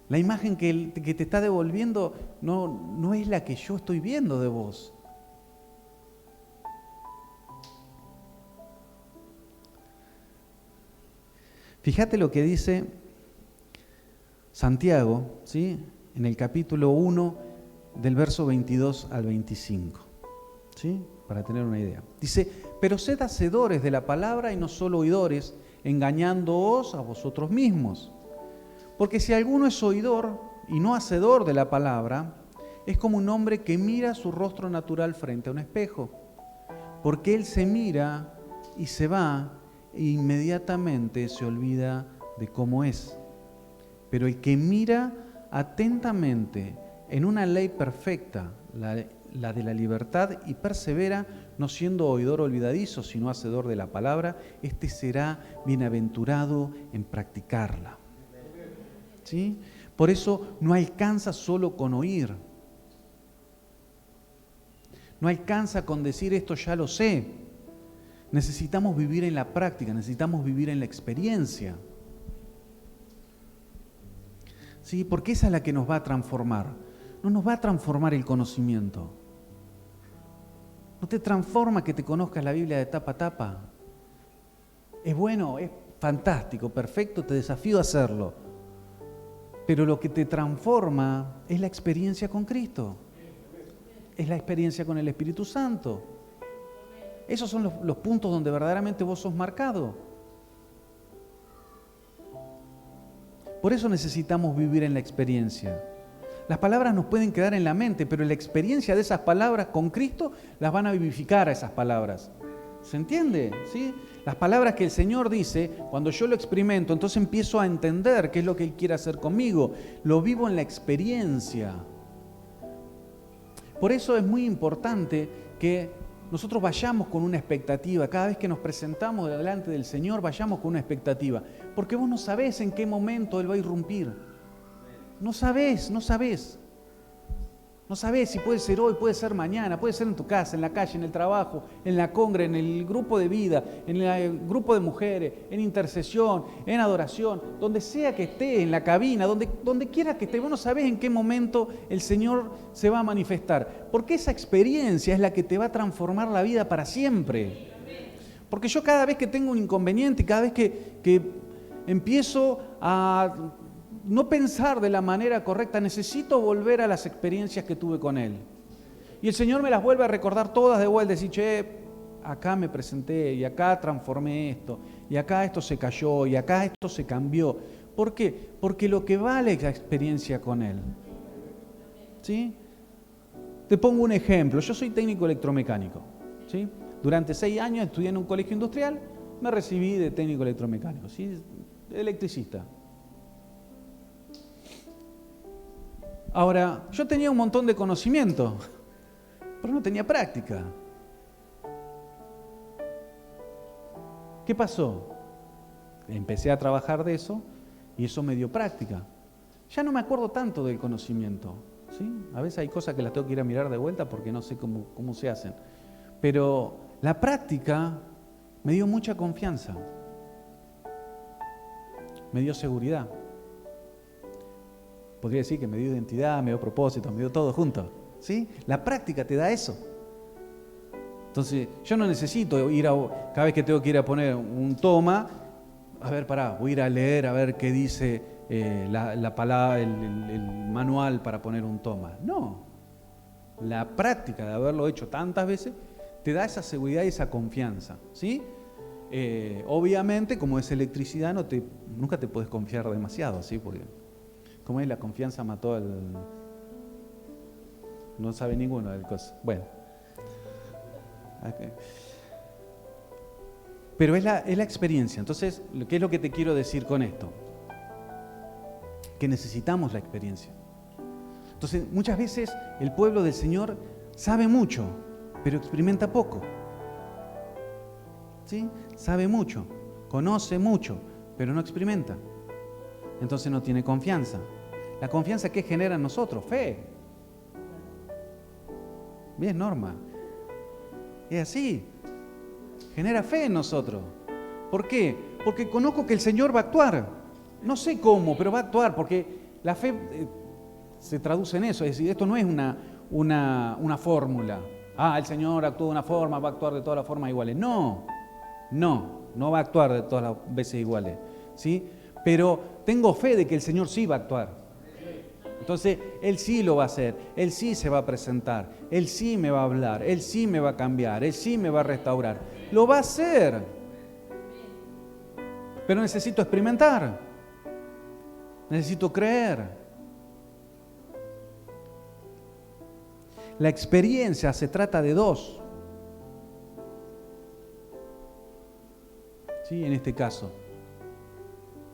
S1: La imagen que te está devolviendo no es la que yo estoy viendo de vos. Fíjate lo que dice Santiago, ¿sí? En el capítulo 1, del verso 22 al 25. ¿Sí? Para tener una idea. Dice, pero sed hacedores de la palabra y no solo oidores, engañándoos a vosotros mismos. Porque si alguno es oidor y no hacedor de la palabra, es como un hombre que mira su rostro natural frente a un espejo. Porque él se mira y se va e inmediatamente se olvida de cómo es. Pero el que mira atentamente en una ley perfecta, la de la libertad, y persevera, no siendo oidor olvidadizo, sino hacedor de la palabra, este será bienaventurado en practicarla. ¿Sí? Por eso no alcanza solo con oír. No alcanza con decir esto ya lo sé. Necesitamos vivir en la práctica, necesitamos vivir en la experiencia. ¿Sí? Porque esa es la que nos va a transformar. No nos va a transformar el conocimiento. No te transforma que te conozcas la Biblia de tapa a tapa. Es bueno, es fantástico, perfecto, te desafío a hacerlo. Pero lo que te transforma es la experiencia con Cristo. Es la experiencia con el Espíritu Santo. Esos son los puntos donde verdaderamente vos sos marcado. Por eso necesitamos vivir en la experiencia. Las palabras nos pueden quedar en la mente, pero la experiencia de esas palabras con Cristo las van a vivificar a esas palabras. ¿Se entiende? ¿Sí? Las palabras que el Señor dice, cuando yo lo experimento, entonces empiezo a entender qué es lo que Él quiere hacer conmigo. Lo vivo en la experiencia. Por eso es muy importante que nosotros vayamos con una expectativa. Cada vez que nos presentamos delante del Señor, vayamos con una expectativa. Porque vos no sabés en qué momento Él va a irrumpir. No sabés. No sabés si puede ser hoy, puede ser mañana, puede ser en tu casa, en la calle, en el trabajo, en la congre, en el grupo de vida, en el grupo de mujeres, en intercesión, en adoración, donde sea que esté, en la cabina, donde quiera que esté. Vos no sabés en qué momento el Señor se va a manifestar. Porque esa experiencia es la que te va a transformar la vida para siempre. Porque yo cada vez que tengo un inconveniente, cada vez que empiezo a no pensar de la manera correcta, necesito volver a las experiencias que tuve con Él. Y el Señor me las vuelve a recordar todas de vuelta, decir, che, acá me presenté, y acá transformé esto, y acá esto se cayó, y acá esto se cambió. ¿Por qué? Porque lo que vale es la experiencia con Él. ¿Sí? Te pongo un ejemplo. Yo soy técnico electromecánico. ¿Sí? Durante 6 años estudié en un colegio industrial, me recibí de técnico electromecánico, ¿sí? Electricista. Ahora, yo tenía un montón de conocimiento, pero no tenía práctica. ¿Qué pasó? Empecé a trabajar de eso y eso me dio práctica. Ya no me acuerdo tanto del conocimiento, ¿sí? A veces hay cosas que las tengo que ir a mirar de vuelta porque no sé cómo se hacen. Pero la práctica me dio mucha confianza, me dio seguridad. Podría decir que me dio identidad, me dio propósito, me dio todo junto. ¿Sí? La práctica te da eso. Entonces, yo no necesito ir cada vez que tengo que ir a poner un toma, a ver, voy a ir a leer, a ver qué dice la palabra, el manual para poner un toma. No. La práctica de haberlo hecho tantas veces te da esa seguridad y esa confianza. ¿Sí? Obviamente, como es electricidad, nunca te puedes confiar demasiado, ¿sí? Porque ¿cómo es? La confianza mató al... No sabe ninguno del cosa. Bueno. Okay. Pero es la experiencia. Entonces, ¿qué es lo que te quiero decir con esto? que necesitamos la experiencia. Entonces, muchas veces el pueblo del Señor sabe mucho, pero experimenta poco. ¿Sí? Sabe mucho, conoce mucho, pero no experimenta. Entonces no tiene confianza. La confianza, ¿qué genera en nosotros? Fe. Bien, Norma. Es así. Genera fe en nosotros. ¿Por qué? Porque conozco que el Señor va a actuar. No sé cómo, pero va a actuar, porque la fe se traduce en eso. Es decir, esto no es una fórmula. El Señor actúa de una forma, va a actuar de todas las formas iguales. No va a actuar de todas las veces iguales. ¿Sí? Pero tengo fe de que el Señor sí va a actuar. Entonces, Él sí lo va a hacer, Él sí se va a presentar, Él sí me va a hablar, Él sí me va a cambiar, Él sí me va a restaurar. Lo va a hacer. Pero necesito experimentar. Necesito creer. La experiencia se trata de dos. ¿Sí? En este caso.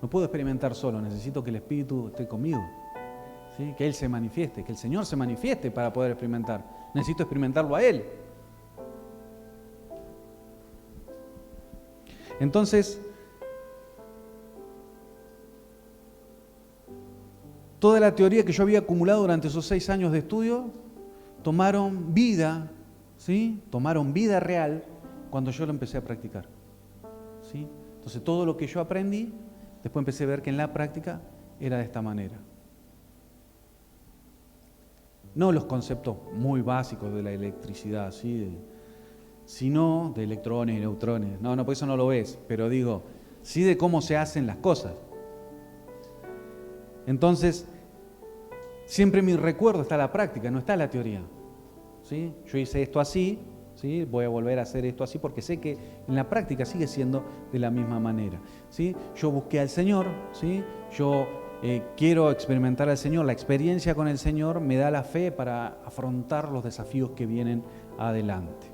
S1: No puedo experimentar solo, necesito que el Espíritu esté conmigo. ¿Sí? Que Él se manifieste, que el Señor se manifieste para poder experimentar. Necesito experimentarlo a Él. Entonces, toda la teoría que yo había acumulado durante esos 6 años de estudio, tomaron vida, ¿sí? Tomaron vida real cuando yo lo empecé a practicar. ¿Sí? Entonces, todo lo que yo aprendí, después empecé a ver que en la práctica era de esta manera. No los conceptos muy básicos de la electricidad, ¿sí? Sino de electrones y neutrones. No, por eso no lo ves, pero digo, sí de cómo se hacen las cosas. Entonces, siempre en mi recuerdo está la práctica, no está la teoría. ¿Sí? Yo hice esto así, ¿sí? Voy a volver a hacer esto así porque sé que en la práctica sigue siendo de la misma manera. ¿Sí? Yo busqué al Señor, ¿sí? Yo quiero experimentar al Señor. La experiencia con el Señor me da la fe para afrontar los desafíos que vienen adelante.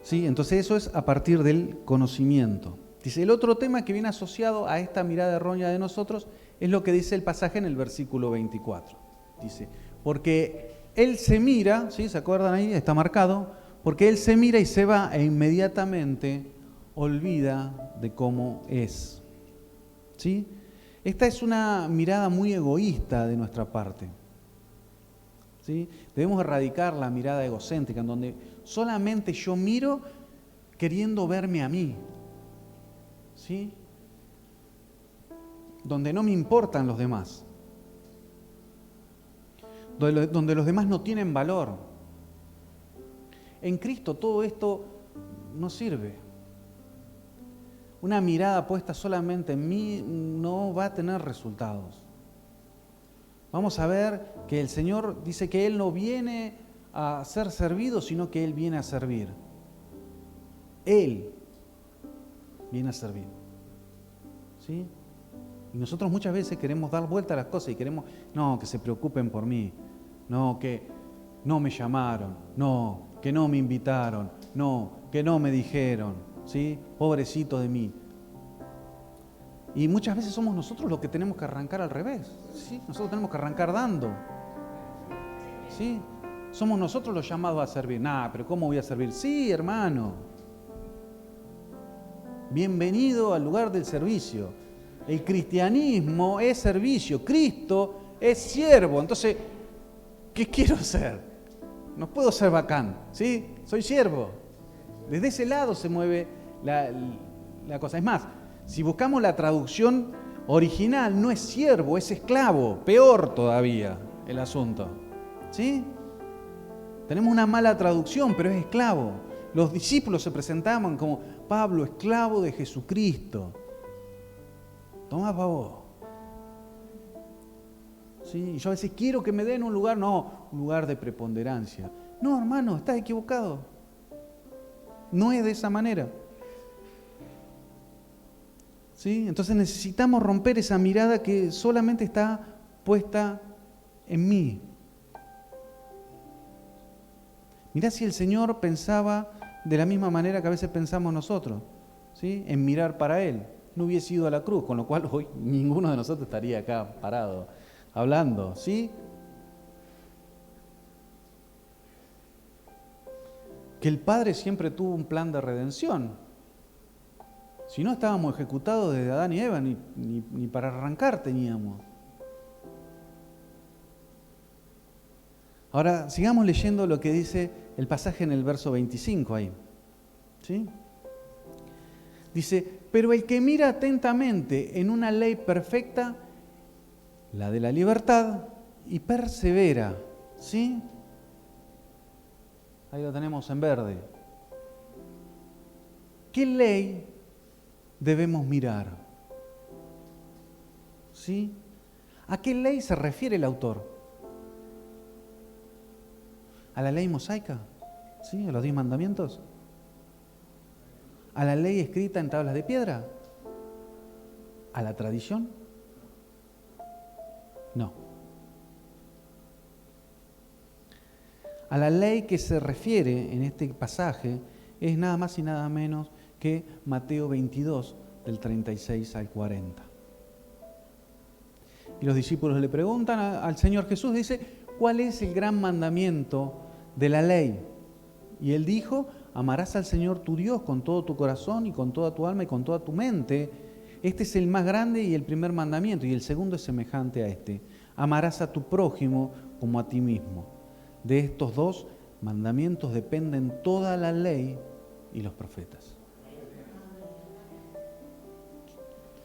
S1: ¿Sí? Entonces eso es a partir del conocimiento. Dice, el otro tema que viene asociado a esta mirada errónea de nosotros es lo que dice el pasaje en el versículo 24. Dice, porque Él se mira, ¿sí? ¿Se acuerdan ahí? Está marcado. Porque Él se mira y se va e inmediatamente olvida de cómo es. ¿Sí? Esta es una mirada muy egoísta de nuestra parte. ¿Sí? Debemos erradicar la mirada egocéntrica, en donde solamente yo miro queriendo verme a mí. ¿Sí? Donde no me importan los demás. Donde los demás no tienen valor. En Cristo todo esto no sirve. Una mirada puesta solamente en mí no va a tener resultados. Vamos a ver que el Señor dice que Él no viene a ser servido, sino que Él viene a servir. Él viene a servir. ¿Sí? Y nosotros muchas veces queremos dar vuelta a las cosas y queremos, no, que se preocupen por mí, no, que no me llamaron, no, que no me invitaron, no, que no me dijeron, ¿sí? Pobrecito de mí. Y muchas veces somos nosotros los que tenemos que arrancar al revés, ¿sí? Nosotros tenemos que arrancar dando, ¿sí? Somos nosotros los llamados a servir. Pero ¿cómo voy a servir? Sí, hermano. Bienvenido al lugar del servicio. El cristianismo es servicio, Cristo es siervo. Entonces, ¿qué quiero ser? No puedo ser bacán, ¿sí? Soy siervo. Desde ese lado se mueve la cosa. Es más, si buscamos la traducción original, no es siervo, es esclavo. Peor todavía el asunto, ¿sí? Tenemos una mala traducción, pero es esclavo. Los discípulos se presentaban como Pablo, esclavo de Jesucristo. Toma para vos. ¿Sí? Y yo a veces quiero que me den un lugar, no, un lugar de preponderancia. No, hermano, estás equivocado. No es de esa manera. ¿Sí? Entonces necesitamos romper esa mirada que solamente está puesta en mí. Mirá si el Señor pensaba de la misma manera que a veces pensamos nosotros, ¿sí? En mirar para Él. No hubiese ido a la cruz, con lo cual hoy ninguno de nosotros estaría acá parado, hablando, ¿sí? Que el Padre siempre tuvo un plan de redención. Si no, estábamos ejecutados desde Adán y Eva, ni para arrancar teníamos. Ahora, sigamos leyendo lo que dice el pasaje en el verso 25 ahí. ¿Sí? Dice, pero el que mira atentamente en una ley perfecta, la de la libertad, y persevera, ¿sí? Ahí lo tenemos en verde. ¿Qué ley debemos mirar? ¿Sí? ¿A qué ley se refiere el autor? ¿A la ley mosaica? ¿Sí? ¿A los 10 mandamientos? ¿A la ley escrita en tablas de piedra? ¿A la tradición? No. A la ley que se refiere en este pasaje es nada más y nada menos que Mateo 22, del 36 al 40. Y los discípulos le preguntan al Señor Jesús, dice, ¿cuál es el gran mandamiento de la ley? Y Él dijo, amarás al Señor tu Dios con todo tu corazón y con toda tu alma y con toda tu mente. Este es el más grande y el primer mandamiento, y el segundo es semejante a este. Amarás a tu prójimo como a ti mismo. De estos dos mandamientos dependen toda la ley y los profetas.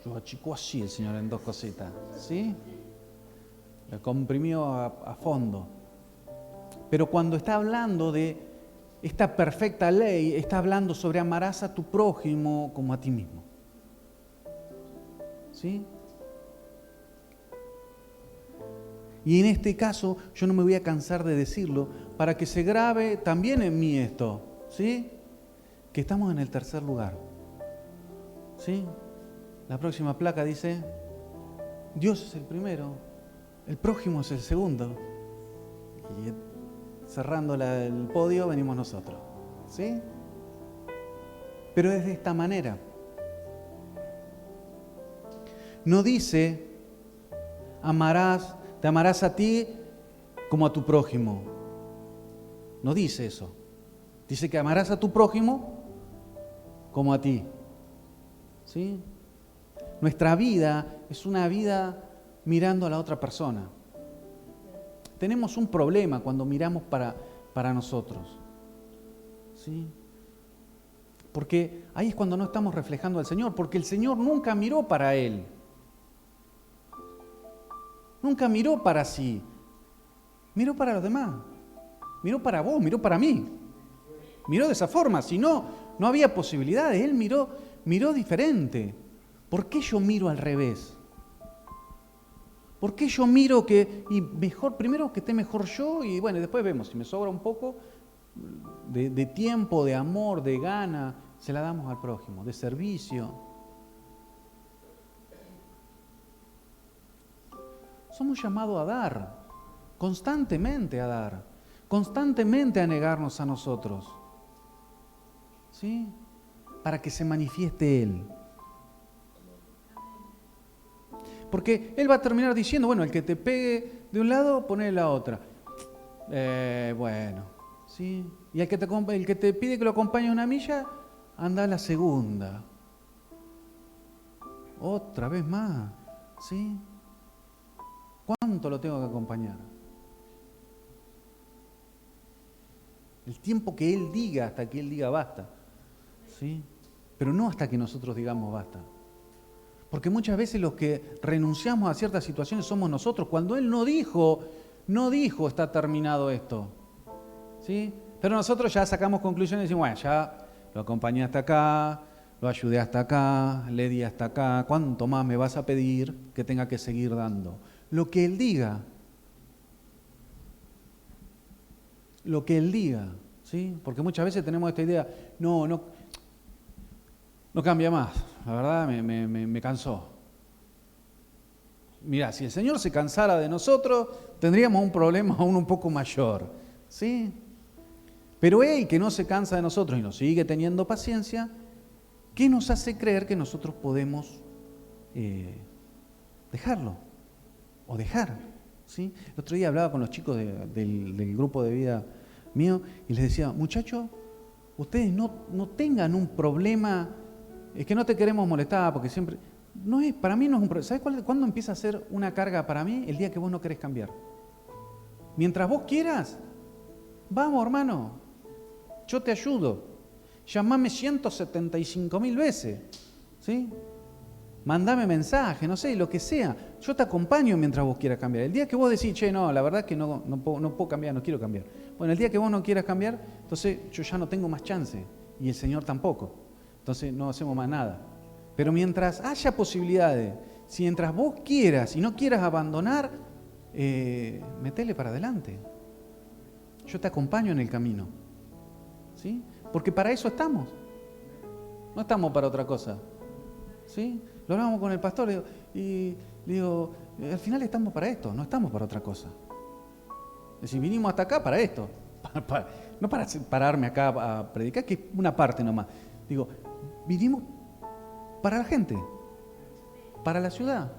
S1: Lo achicó así el Señor en 2 cositas, ¿sí? Lo comprimió a fondo. Pero cuando está hablando de esta perfecta ley, está hablando sobre amarás a tu prójimo como a ti mismo. ¿Sí? Y en este caso, yo no me voy a cansar de decirlo, para que se grabe también en mí esto, ¿sí? Que estamos en el tercer lugar. ¿Sí? La próxima placa dice, Dios es el primero, el prójimo es el segundo. Y cerrando el podio venimos nosotros, ¿sí? Pero es de esta manera. No dice, te amarás a ti como a tu prójimo. No dice eso. Dice que amarás a tu prójimo como a ti. ¿Sí? Nuestra vida es una vida mirando a la otra persona. Tenemos un problema cuando miramos para nosotros. ¿Sí? Porque ahí es cuando no estamos reflejando al Señor, porque el Señor nunca miró para Él. Nunca miró para sí. Miró para los demás. Miró para vos, miró para mí. Miró de esa forma, si no, no había posibilidades. Él miró diferente. ¿Por qué yo miro al revés? ¿Por qué yo miro primero que esté mejor yo y bueno, después vemos, si me sobra un poco de tiempo, de amor, de gana, se la damos al prójimo, de servicio. Somos llamados a dar, constantemente a dar, constantemente a negarnos a nosotros, ¿sí? Para que se manifieste Él. Porque Él va a terminar diciendo, bueno, el que te pegue de un lado, ponele la otra. Bueno, ¿sí? Y el que te pide que lo acompañe una milla, anda a la segunda. Otra vez más, ¿sí? ¿Cuánto lo tengo que acompañar? El tiempo que Él diga, hasta que Él diga basta, ¿sí? Pero no hasta que nosotros digamos basta. Porque muchas veces los que renunciamos a ciertas situaciones somos nosotros, cuando Él no dijo está terminado esto. ¿Sí? Pero nosotros ya sacamos conclusiones y decimos, bueno, ya lo acompañé hasta acá, lo ayudé hasta acá, le di hasta acá, ¿cuánto más me vas a pedir que tenga que seguir dando? Lo que Él diga. Lo que Él diga. ¿Sí? Porque muchas veces tenemos esta idea, no cambia más, la verdad me cansó. Mirá, si el Señor se cansara de nosotros, tendríamos un problema aún un poco mayor. ¿Sí? Pero Él, que no se cansa de nosotros y nos sigue teniendo paciencia, ¿qué nos hace creer que nosotros podemos dejarlo o dejar? ¿Sí? El otro día hablaba con los chicos del grupo de vida mío y les decía, muchachos, ustedes no tengan un problema, es que no te queremos molestar porque siempre... No es, para mí no es un problema. ¿Sabes cuándo empieza a ser una carga para mí? El día que vos no querés cambiar. Mientras vos quieras, vamos hermano, yo te ayudo. Llamame 175.000 veces, ¿sí? Mandame mensaje, no sé, lo que sea. Yo te acompaño mientras vos quieras cambiar. El día que vos decís, che, no, la verdad es que no puedo cambiar, no quiero cambiar. Bueno, el día que vos no quieras cambiar, entonces yo ya no tengo más chance. Y el Señor tampoco. Entonces no hacemos más nada. Pero mientras haya posibilidades, si mientras vos quieras y no quieras abandonar, metele para adelante. Yo te acompaño en el camino. ¿Sí? Porque para eso estamos. No estamos para otra cosa. ¿Sí? Lo hablamos con el pastor y le digo, al final estamos para esto, no estamos para otra cosa. Es decir, vinimos hasta acá para esto. No para pararme acá a predicar, que es una parte nomás. Digo, vinimos para la gente, para la ciudad,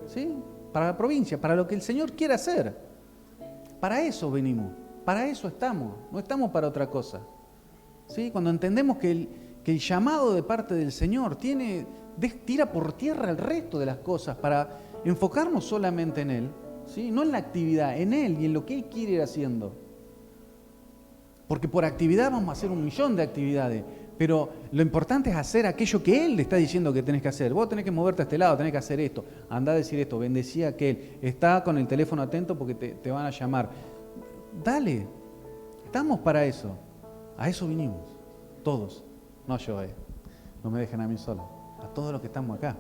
S1: ¿sí? Para la provincia, para lo que el Señor quiere hacer. Para eso venimos, para eso estamos, no estamos para otra cosa. ¿Sí? Cuando entendemos que el llamado de parte del Señor tira por tierra el resto de las cosas para enfocarnos solamente en Él, ¿sí? No en la actividad, en Él y en lo que Él quiere ir haciendo. Porque por actividad vamos a hacer 1.000.000 de actividades, pero lo importante es hacer aquello que Él le está diciendo que tenés que hacer. Vos tenés que moverte a este lado, tenés que hacer esto, andá a decir esto, bendecí a aquel, está con el teléfono atento porque te van a llamar. Dale, estamos para eso, a eso vinimos, todos, no yo, no me dejen a mí solo, a todos los que estamos acá,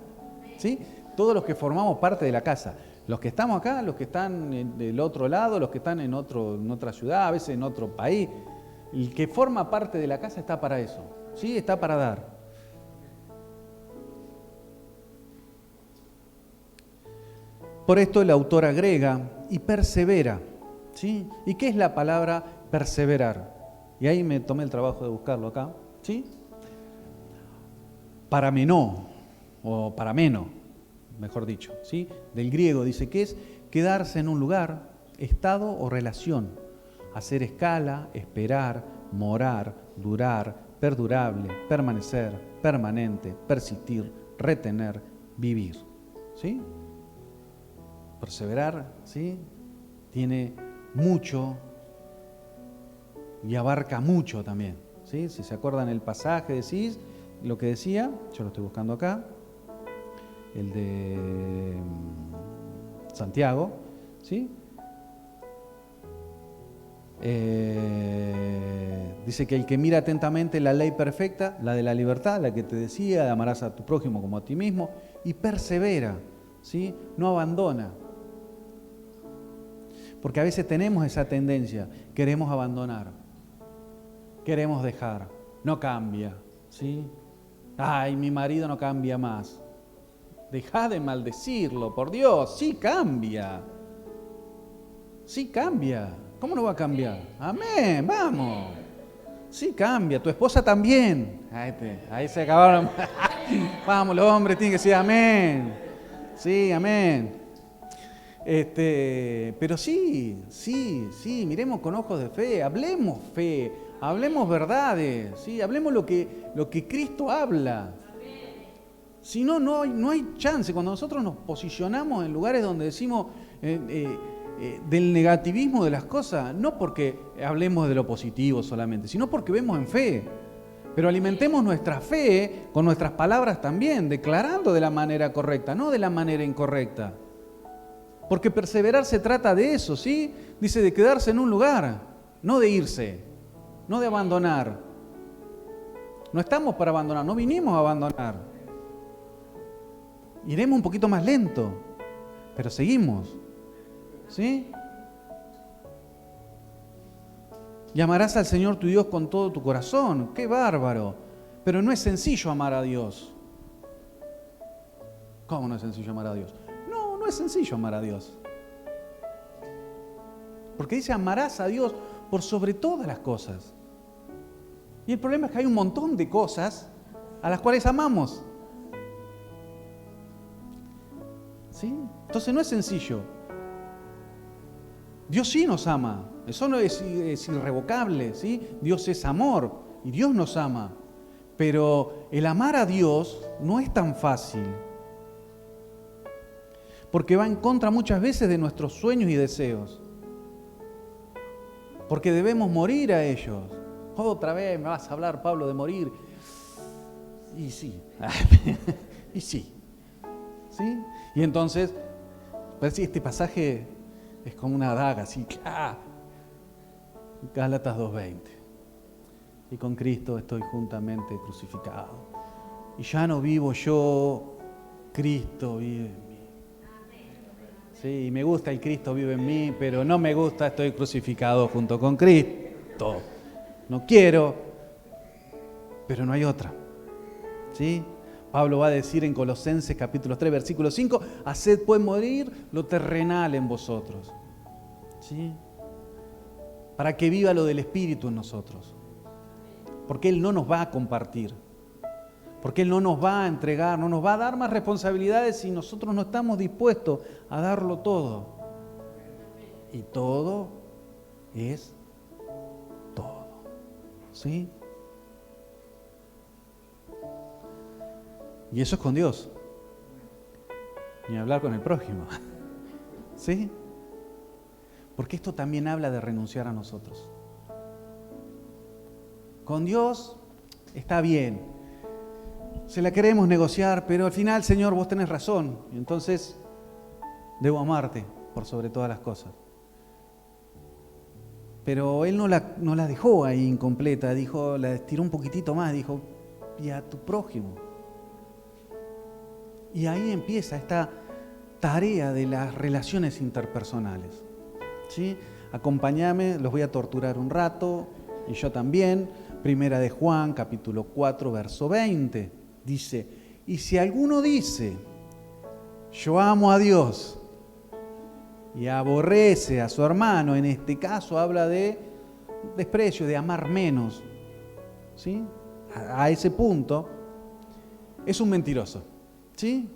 S1: ¿sí? Todos los que formamos parte de la casa, los que estamos acá, los que están del otro lado, los que están en otra ciudad, a veces en otro país. El que forma parte de la casa está para eso, ¿sí? Está para dar. Por esto el autor agrega, y persevera, ¿sí? ¿Y qué es la palabra perseverar? Y ahí me tomé el trabajo de buscarlo acá, ¿sí? Paramenó, o parameno, mejor dicho, ¿sí? Del griego dice que es quedarse en un lugar, estado o relación. Hacer escala, esperar, morar, durar, perdurable, permanecer, permanente, persistir, retener, vivir. ¿Sí? Perseverar, ¿sí? Tiene mucho y abarca mucho también. ¿Sí? Si se acuerdan el pasaje, decís lo que decía, yo lo estoy buscando acá, el de Santiago, ¿sí? Dice que el que mira atentamente la ley perfecta, la de la libertad, la que te decía, amarás a tu prójimo como a ti mismo, y persevera, ¿sí? No abandona. Porque a veces tenemos esa tendencia, queremos abandonar, queremos dejar, no cambia, ¿sí? Ay, mi marido no cambia más. Dejá de maldecirlo, por Dios, sí cambia. Sí cambia. ¿Cómo no va a cambiar? Amén, vamos. Sí cambia, tu esposa también. Ahí se acabaron. Vamos, los hombres tienen que decir amén. Sí, amén. Pero sí, miremos con ojos de fe, hablemos verdades, ¿sí? Hablemos lo que Cristo habla. Si no, no hay chance. Cuando nosotros nos posicionamos en lugares donde decimos del negativismo de las cosas, no porque hablemos de lo positivo solamente, sino porque vemos en fe. Pero alimentemos nuestra fe con nuestras palabras también, declarando de la manera correcta, no de la manera incorrecta. Porque perseverar se trata de eso, ¿sí? Dice de quedarse en un lugar, no de irse, no de abandonar. No estamos para abandonar, no vinimos a abandonar. Iremos un poquito más lento, pero seguimos, ¿sí? Y amarás al Señor tu Dios con todo tu corazón. ¡Qué bárbaro! Pero no es sencillo amar a Dios. ¿Cómo no es sencillo amar a Dios? No es sencillo amar a Dios. Porque dice amarás a Dios por sobre todas las cosas. Y el problema es que hay un montón de cosas a las cuales amamos. ¿Sí? Entonces no es sencillo. Dios sí nos ama. Eso no es irrevocable, ¿sí? Dios es amor y Dios nos ama. Pero el amar a Dios no es tan fácil. Porque va en contra muchas veces de nuestros sueños y deseos. Porque debemos morir a ellos. Otra vez me vas a hablar, Pablo, de morir. Y sí. Y sí. ¿Sí? Y entonces, pues este pasaje es como una daga, así. Gálatas 2:20. Y con Cristo estoy juntamente crucificado. Y ya no vivo yo, Cristo vive en mí. Sí, me gusta el Cristo vive en mí, pero no me gusta, estoy crucificado junto con Cristo. No quiero, pero no hay otra. ¿Sí? Pablo va a decir en Colosenses capítulo 3, versículo 5, haced pues morir lo terrenal en vosotros. ¿Sí? Para que viva lo del Espíritu en nosotros. Porque Él no nos va a compartir. Porque Él no nos va a entregar, no nos va a dar más responsabilidades si nosotros no estamos dispuestos a darlo todo. Y todo es todo. ¿Sí? Y eso es con Dios. Ni hablar con el prójimo. ¿Sí? Porque esto también habla de renunciar a nosotros. Con Dios está bien. Se la queremos negociar, pero al final, Señor, vos tenés razón. Y entonces, debo amarte por sobre todas las cosas. Pero Él no la dejó ahí incompleta, la estiró un poquitito más, dijo, y a tu prójimo. Y ahí empieza esta tarea de las relaciones interpersonales. ¿Sí? Acompáñame, los voy a torturar un rato, y yo también. Primera de Juan, capítulo 4, verso 20. Dice, y si alguno dice, yo amo a Dios, y aborrece a su hermano, en este caso habla de desprecio, de amar menos, ¿sí? A ese punto, es un mentiroso, ¿sí?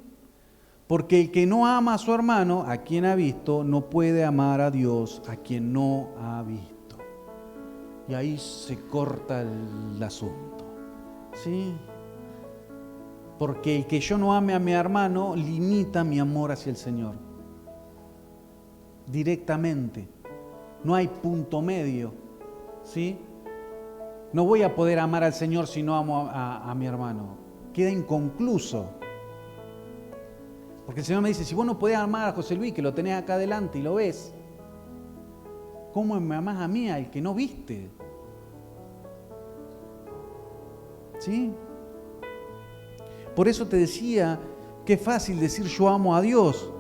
S1: Porque el que no ama a su hermano, a quien ha visto, no puede amar a Dios, a quien no ha visto. Y ahí se corta el asunto, ¿sí? Porque el que yo no ame a mi hermano limita mi amor hacia el Señor. Directamente. No hay punto medio, ¿sí? No voy a poder amar al Señor si no amo a mi hermano. Queda inconcluso. Porque el Señor me dice, si vos no podés amar a José Luis, que lo tenés acá adelante y lo ves, ¿cómo me amás a mí, al que no viste? ¿Sí? Por eso te decía que es fácil decir yo amo a Dios,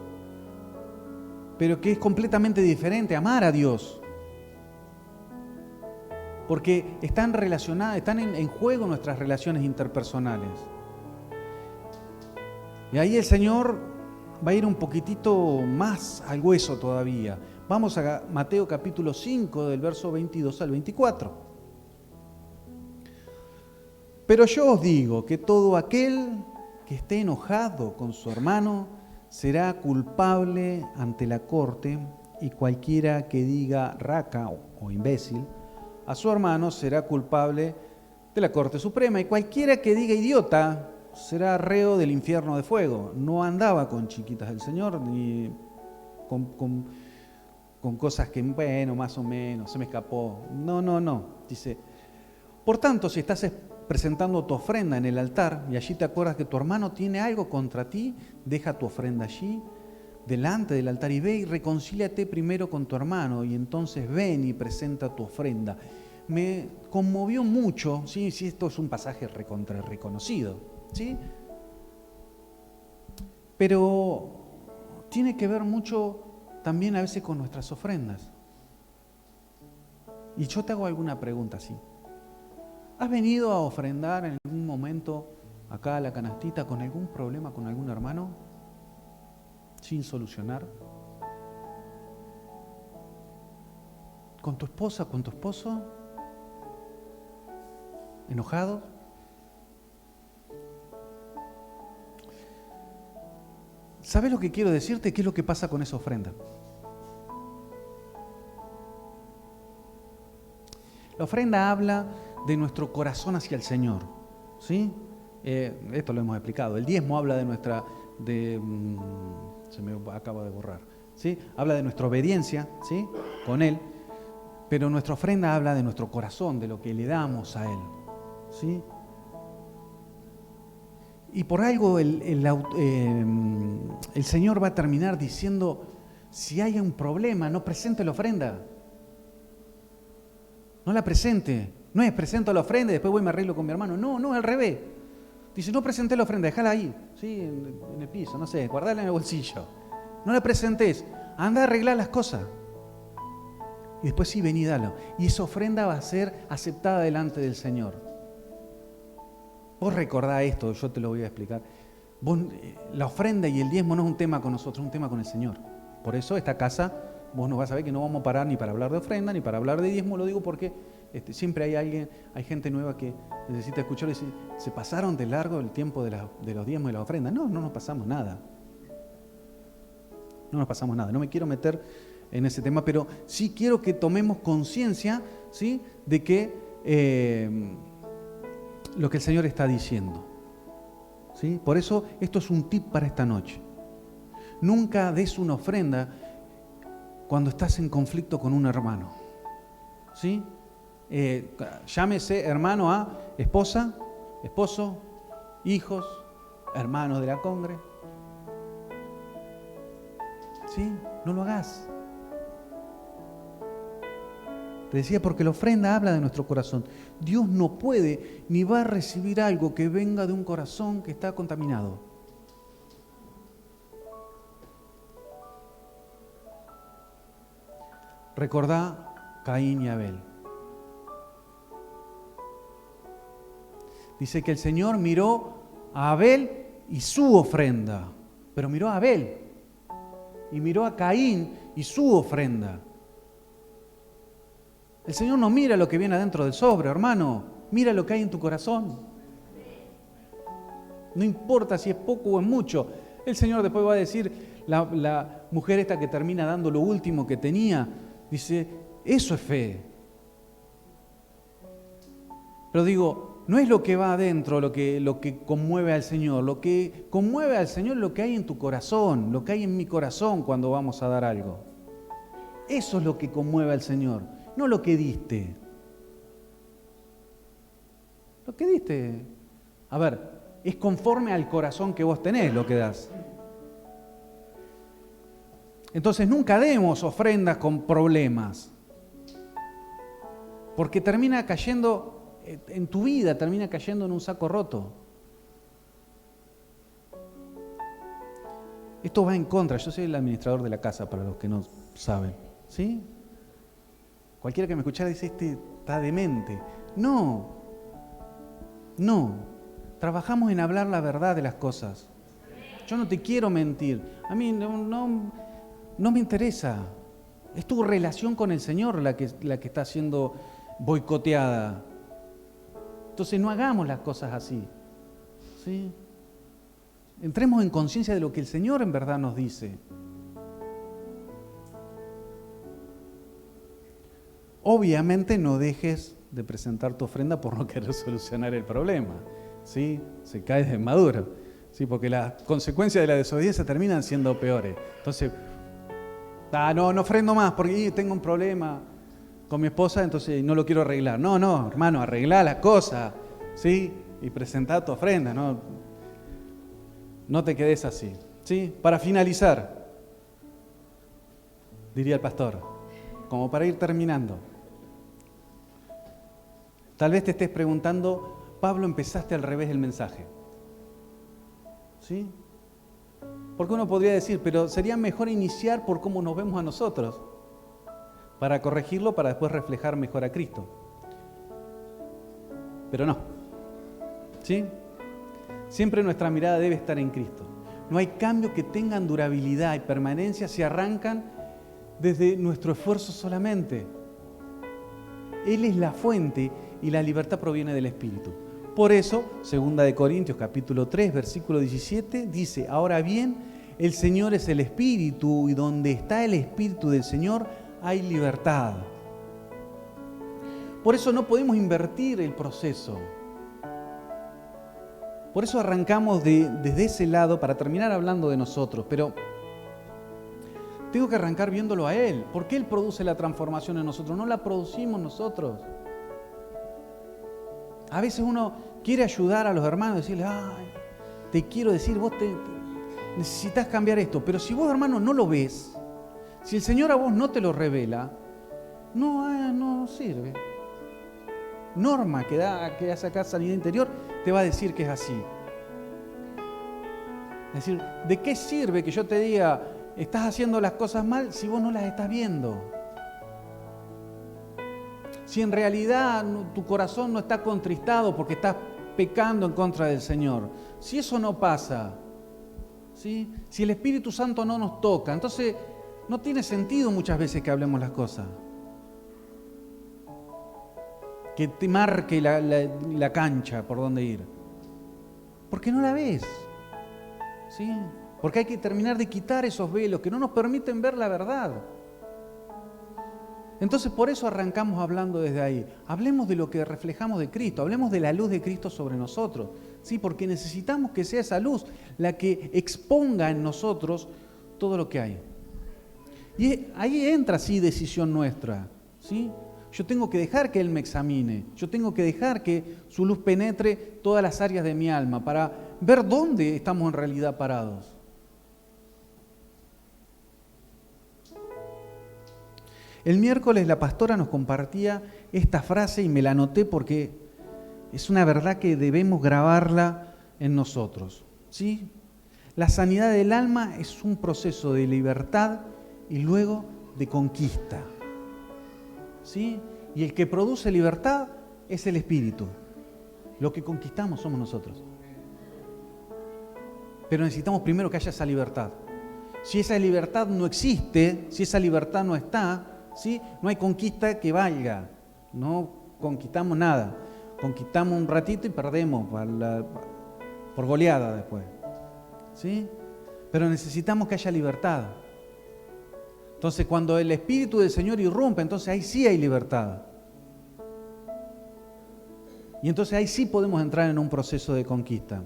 S1: pero que es completamente diferente amar a Dios. Porque están relacionadas, están en juego nuestras relaciones interpersonales. Y ahí el Señor va a ir un poquitito más al hueso todavía. Vamos a Mateo capítulo 5, del verso 22 al 24. Pero yo os digo que todo aquel que esté enojado con su hermano será culpable ante la corte, y cualquiera que diga raca o imbécil a su hermano será culpable de la Corte Suprema, y cualquiera que diga idiota será reo del infierno de fuego. No andaba con chiquitas del Señor, ni con cosas que, bueno, más o menos, se me escapó. No. Dice, por tanto, si estás presentando tu ofrenda en el altar y allí te acuerdas que tu hermano tiene algo contra ti, deja tu ofrenda allí, delante del altar, y ve y reconcíliate primero con tu hermano, y entonces ven y presenta tu ofrenda. Me conmovió mucho, sí, esto es un pasaje reconocido, ¿sí? Pero tiene que ver mucho también a veces con nuestras ofrendas. Y yo te hago alguna pregunta así. ¿Has venido a ofrendar en algún momento acá a la canastita con algún problema con algún hermano sin solucionar? ¿Con tu esposa, con tu esposo? enojados. ¿Sabes lo que quiero decirte? ¿Qué es lo que pasa con esa ofrenda? La ofrenda habla de nuestro corazón hacia el Señor, ¿sí? Esto lo hemos explicado. El diezmo habla de nuestra... se me acaba de borrar, ¿sí? Habla de nuestra obediencia, ¿sí? Con Él. Pero nuestra ofrenda habla de nuestro corazón, de lo que le damos a Él, ¿sí? Y por algo el Señor va a terminar diciendo, si hay un problema, no presente la ofrenda. No la presente. No es presento la ofrenda y después voy y me arreglo con mi hermano. No, al revés. Dice, no presenté la ofrenda, déjala ahí, ¿sí? En el piso, no sé, guardala en el bolsillo. No la presentes, anda a arreglar las cosas. Y después sí, vení y dalo. Y esa ofrenda va a ser aceptada delante del Señor. Vos recordá esto, yo te lo voy a explicar. La ofrenda y el diezmo no es un tema con nosotros, es un tema con el Señor. Por eso esta casa, vos nos vas a ver que no vamos a parar ni para hablar de ofrenda, ni para hablar de diezmo. Lo digo porque siempre hay gente nueva que necesita escuchar y decir, ¿se pasaron de largo el tiempo de los diezmos y las ofrendas? No nos pasamos nada. No nos pasamos nada. No me quiero meter en ese tema, pero sí quiero que tomemos conciencia, ¿sí?, de que lo que el Señor está diciendo, ¿sí? Por eso esto es un tip para esta noche. Nunca des una ofrenda cuando estás en conflicto con un hermano, ¿sí? Llámese hermano a esposa, esposo, hijos, hermanos de la congre, ¿sí? No lo hagas. Te decía, porque la ofrenda habla de nuestro corazón. Dios no puede ni va a recibir algo que venga de un corazón que está contaminado. Recordá Caín y Abel. Dice que el Señor miró a Abel y su ofrenda, pero miró a Abel y miró a Caín y su ofrenda. El Señor no mira lo que viene adentro del sobre, hermano. Mira lo que hay en tu corazón. No importa si es poco o es mucho. El Señor después va a decir, la mujer esta que termina dando lo último que tenía, dice, eso es fe. Pero digo, no es lo que va adentro lo que conmueve al Señor. Lo que conmueve al Señor es lo que hay en tu corazón, lo que hay en mi corazón cuando vamos a dar algo. Eso es lo que conmueve al Señor. No lo que diste. Lo que diste, a ver, es conforme al corazón que vos tenés lo que das. Entonces nunca demos ofrendas con problemas. Porque termina cayendo en tu vida, termina cayendo en un saco roto. Esto va en contra. Yo soy el administrador de la casa, para los que no saben, ¿sí? Cualquiera que me escuchara dice, está demente. No. Trabajamos en hablar la verdad de las cosas. Yo no te quiero mentir. A mí no me interesa. Es tu relación con el Señor la que está siendo boicoteada. Entonces no hagamos las cosas así, ¿sí? Entremos en conciencia de lo que el Señor en verdad nos dice. Obviamente no dejes de presentar tu ofrenda por no querer solucionar el problema, ¿sí? Se cae de maduro, ¿sí? Porque las consecuencias de la desobediencia terminan siendo peores. Entonces, no ofrendo más porque tengo un problema con mi esposa, entonces no lo quiero arreglar. No, hermano, arreglá las cosas, ¿sí? Y presentá tu ofrenda, no te quedes así, ¿sí? Para finalizar, diría el pastor, como para ir terminando. Tal vez te estés preguntando, Pablo, empezaste al revés del mensaje, ¿sí? Porque uno podría decir, pero sería mejor iniciar por cómo nos vemos a nosotros, para corregirlo, para después reflejar mejor a Cristo. Pero no, ¿sí? Siempre nuestra mirada debe estar en Cristo. No hay cambios que tengan durabilidad y permanencia si arrancan desde nuestro esfuerzo solamente. Él es la fuente y la libertad proviene del Espíritu. Por eso, 2 de Corintios capítulo 3, versículo 17, dice, ahora bien, el Señor es el Espíritu, y donde está el Espíritu del Señor hay libertad. Por eso no podemos invertir el proceso. Por eso arrancamos desde ese lado para terminar hablando de nosotros, pero tengo que arrancar viéndolo a Él, porque Él produce la transformación en nosotros, no la producimos nosotros. A veces uno quiere ayudar a los hermanos, decirles, ay, te quiero decir, vos necesitas cambiar esto, pero si vos, hermano, no lo ves, si el Señor a vos no te lo revela, no sirve. Norma que hace acá Sanidad Interior te va a decir que es así. Es decir, ¿de qué sirve que yo te diga estás haciendo las cosas mal si vos no las estás viendo? Si en realidad tu corazón no está contristado porque estás pecando en contra del Señor. Si eso no pasa, ¿sí? Si el Espíritu Santo no nos toca, entonces no tiene sentido muchas veces que hablemos las cosas. Que te marque la cancha por dónde ir. Porque no la ves. ¿Sí? Porque hay que terminar de quitar esos velos que no nos permiten ver la verdad. Entonces por eso arrancamos hablando desde ahí. Hablemos de lo que reflejamos de Cristo, hablemos de la luz de Cristo sobre nosotros. ¿Sí? Porque necesitamos que sea esa luz la que exponga en nosotros todo lo que hay. Y ahí entra sí decisión nuestra. ¿Sí? Yo tengo que dejar que Él me examine, yo tengo que dejar que su luz penetre todas las áreas de mi alma para ver dónde estamos en realidad parados. El miércoles la pastora nos compartía esta frase y me la anoté porque es una verdad que debemos grabarla en nosotros. ¿Sí? La sanidad del alma es un proceso de libertad y luego de conquista. ¿Sí? Y el que produce libertad es el Espíritu. Lo que conquistamos somos nosotros. Pero necesitamos primero que haya esa libertad. Si esa libertad no existe, si esa libertad no está, ¿sí? No hay conquista que valga. No conquistamos nada. Conquistamos un ratito y perdemos por goleada después. ¿Sí? Pero necesitamos que haya libertad. Entonces, cuando el Espíritu del Señor irrumpe, entonces ahí sí hay libertad. Y entonces ahí sí podemos entrar en un proceso de conquista.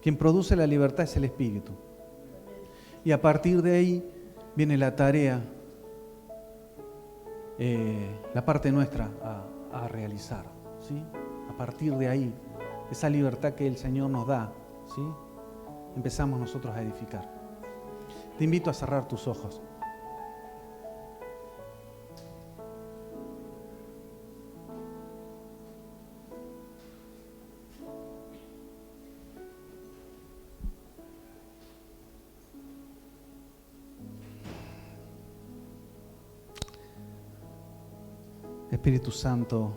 S1: Quien produce la libertad es el Espíritu. Y a partir de ahí viene la tarea, la parte nuestra a realizar. ¿Sí? A partir de ahí, esa libertad que el Señor nos da, ¿sí? Empezamos nosotros a edificar. Te invito a cerrar tus ojos. Espíritu Santo,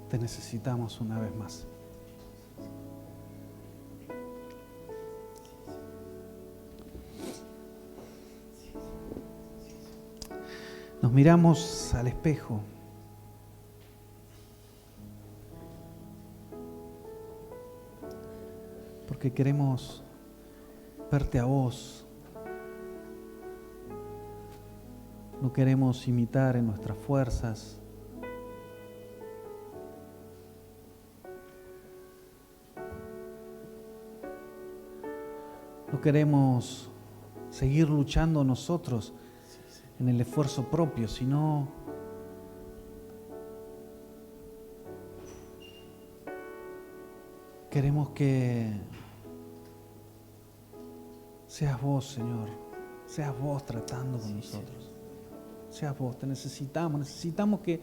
S1: te necesitamos una vez más. Nos miramos al espejo. Porque queremos verte a vos. No queremos imitar en nuestras fuerzas. No queremos seguir luchando nosotros en el esfuerzo propio, sino queremos que seas vos, Señor, seas vos tratando con nosotros. Seas vos, te necesitamos que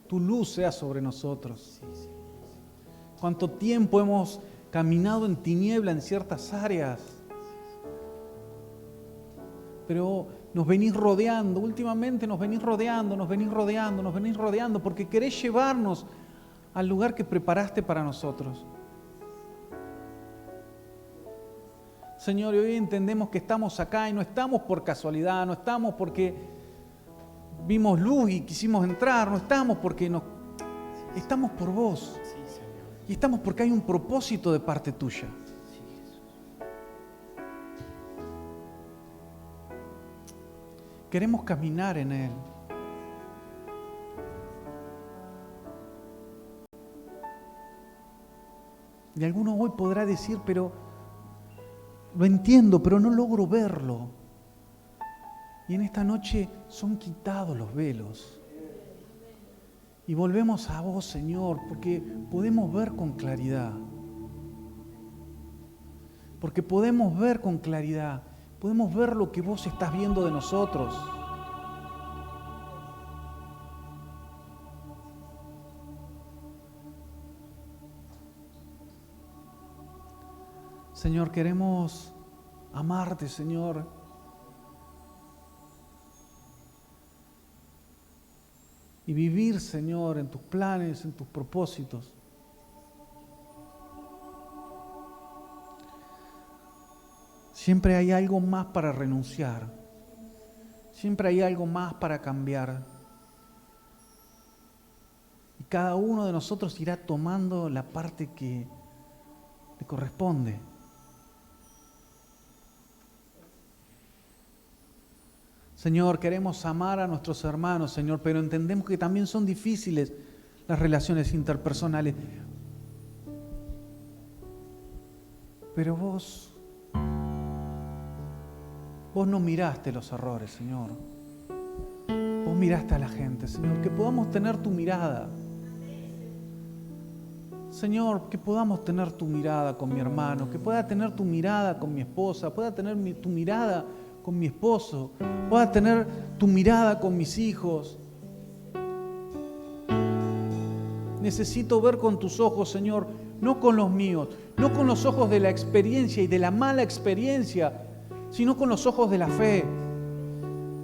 S1: tu luz sea sobre nosotros. ¿Cuánto tiempo hemos caminado en tiniebla en ciertas áreas? Pero nos venís rodeando, últimamente nos venís rodeando, porque querés llevarnos al lugar que preparaste para nosotros. Señor, y hoy entendemos que estamos acá y no estamos por casualidad, no estamos porque vimos luz y quisimos entrar, no estamos porque estamos por vos. Y estamos porque hay un propósito de parte tuya. Queremos caminar en Él. Y alguno hoy podrá decir, pero lo entiendo, pero no logro verlo. Y en esta noche son quitados los velos. Y volvemos a vos, Señor, porque podemos ver con claridad. Porque podemos ver con claridad. Podemos ver lo que vos estás viendo de nosotros. Señor, queremos amarte, Señor. Y vivir, Señor, en tus planes, en tus propósitos. Siempre hay algo más para renunciar. Siempre hay algo más para cambiar. Y cada uno de nosotros irá tomando la parte que le corresponde. Señor, queremos amar a nuestros hermanos, Señor, pero entendemos que también son difíciles las relaciones interpersonales. Pero vos no miraste los errores, Señor. Vos miraste a la gente, Señor, que podamos tener tu mirada. Señor, que podamos tener tu mirada con mi hermano, que pueda tener tu mirada con mi esposa, pueda tener tu mirada con mi esposo, pueda tener tu mirada con mis hijos. Necesito ver con tus ojos, Señor, no con los míos, no con los ojos de la experiencia y de la mala experiencia, sino con los ojos de la fe,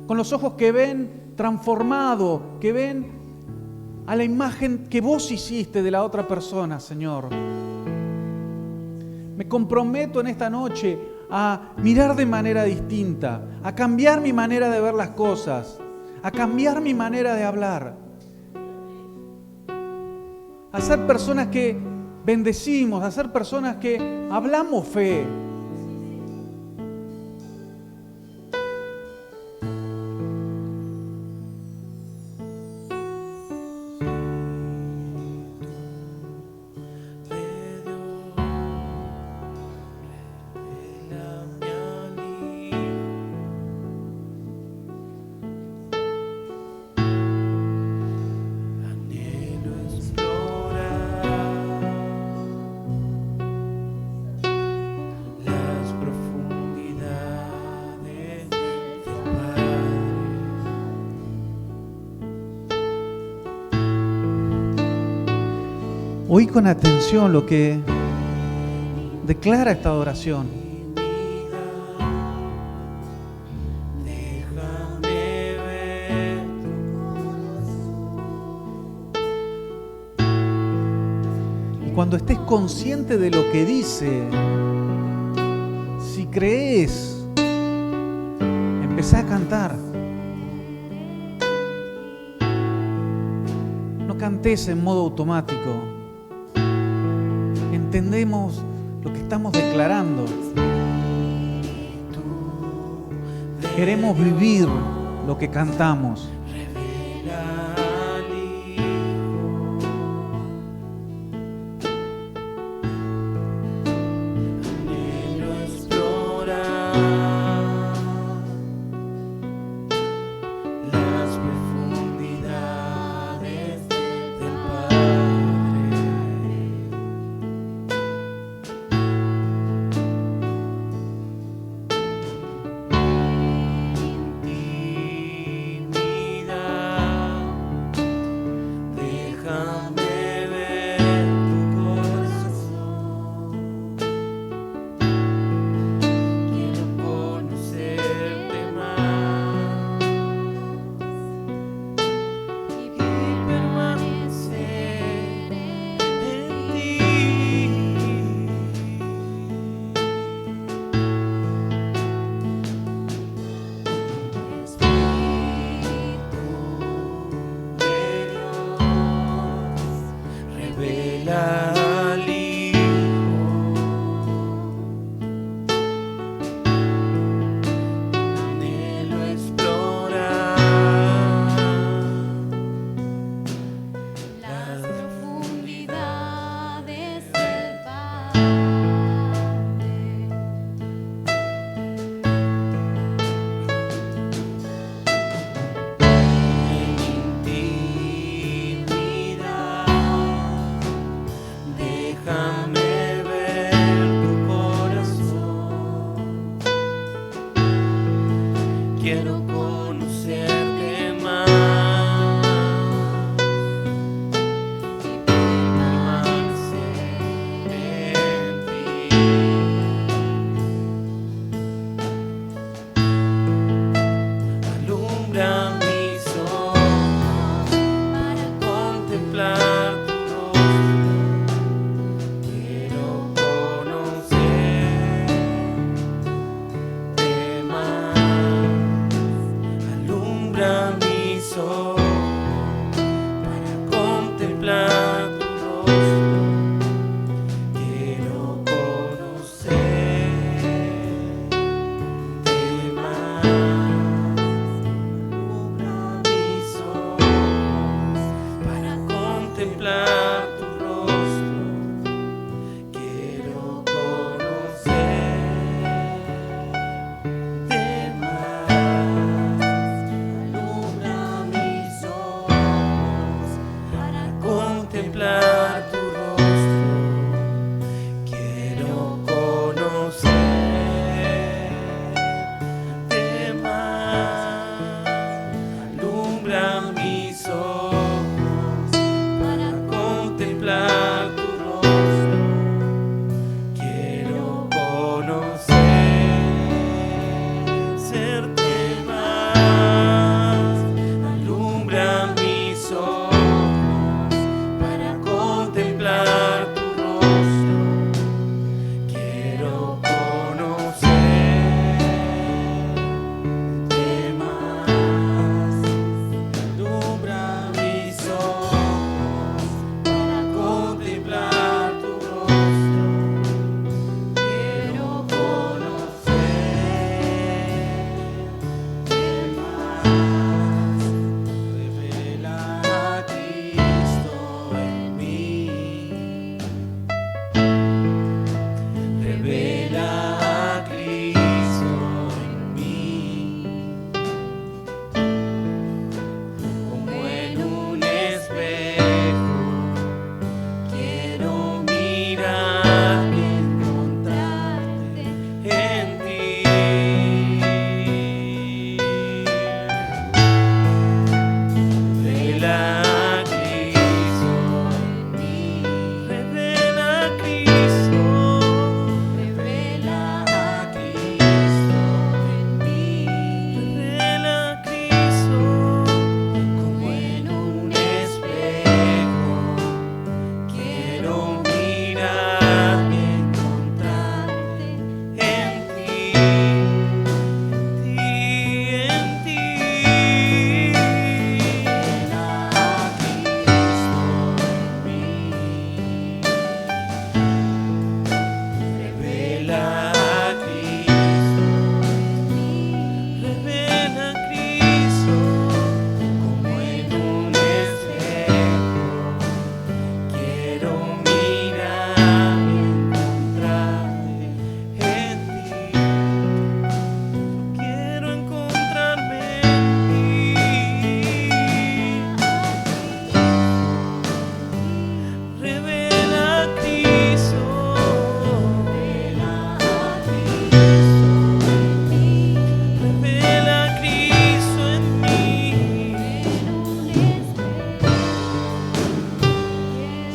S1: con los ojos que ven transformado, que ven a la imagen que vos hiciste de la otra persona, Señor. Me comprometo en esta noche a mirar de manera distinta, a cambiar mi manera de ver las cosas, a cambiar mi manera de hablar, a ser personas que bendecimos, a ser personas que hablamos fe. Oí con atención lo que declara esta adoración. Y cuando estés consciente de lo que dice, si crees, empezá a cantar. No cantes en modo automático. Entendemos lo que estamos declarando. Queremos vivir lo que cantamos.
S2: quiero conocerte más.